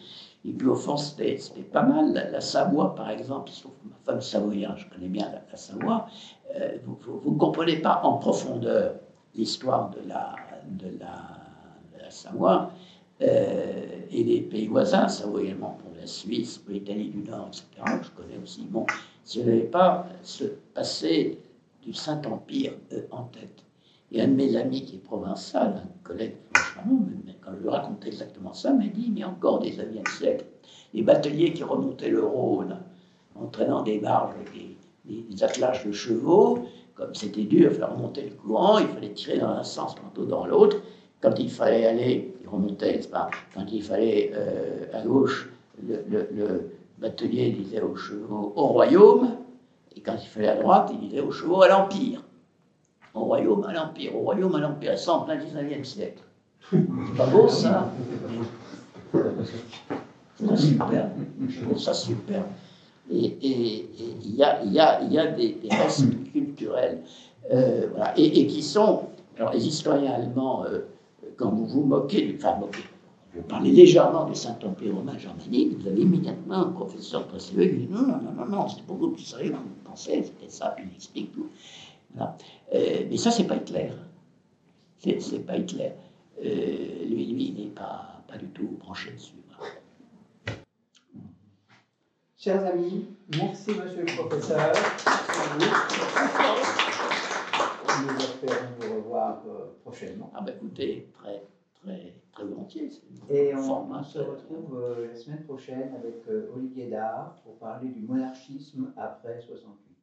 Et puis au fond, c'était pas mal. La Savoie, par exemple, sauf que ma femme savoyarde, je connais bien la Savoie, vous ne comprenez pas en profondeur l'histoire de la Savoie et les pays voisins, savoyards pour la Suisse, pour l'Italie du Nord, etc., que je connais aussi. Bon, si vous n'avez pas ce passé du Saint-Empire en tête. Et un de mes amis qui est provençal, un collègue franchement, quand je lui racontais exactement ça, m'a dit, mais encore au XIXe siècle, les bateliers qui remontaient le Rhône, entraînant des barges avec des attelages de chevaux, comme c'était dur, il fallait remonter le courant, il fallait tirer dans un sens plutôt dans l'autre. Quand il fallait aller, il remontait, n'est-ce pas? Quand il fallait à gauche, le batelier disait aux chevaux au royaume, et quand il fallait à droite, il disait aux chevaux à l'Empire. Au royaume à l'Empire, au royaume à l'Empire, et ça en plein 19e siècle. C'est pas beau ça? C'est super. Je trouve ça super. Et il y a des restes culturels voilà, et qui sont. Alors, les historiens allemands, quand vous vous moquez, vous parlez légèrement du Saint-Empire romain germanique, vous avez immédiatement un professeur très sérieux qui dit non, c'est beaucoup plus sérieux que vous pensez, c'était ça, puis il explique tout. Voilà. Mais ça, c'est pas Hitler. C'est pas Hitler. Lui, il n'est pas du tout branché dessus. Voilà. Chers amis, merci monsieur le professeur. Nous espérons vous revoir prochainement. Ah ben écoutez, très volontiers. Et on se retrouve la semaine prochaine avec Olivier Dard pour parler du monarchisme après 68.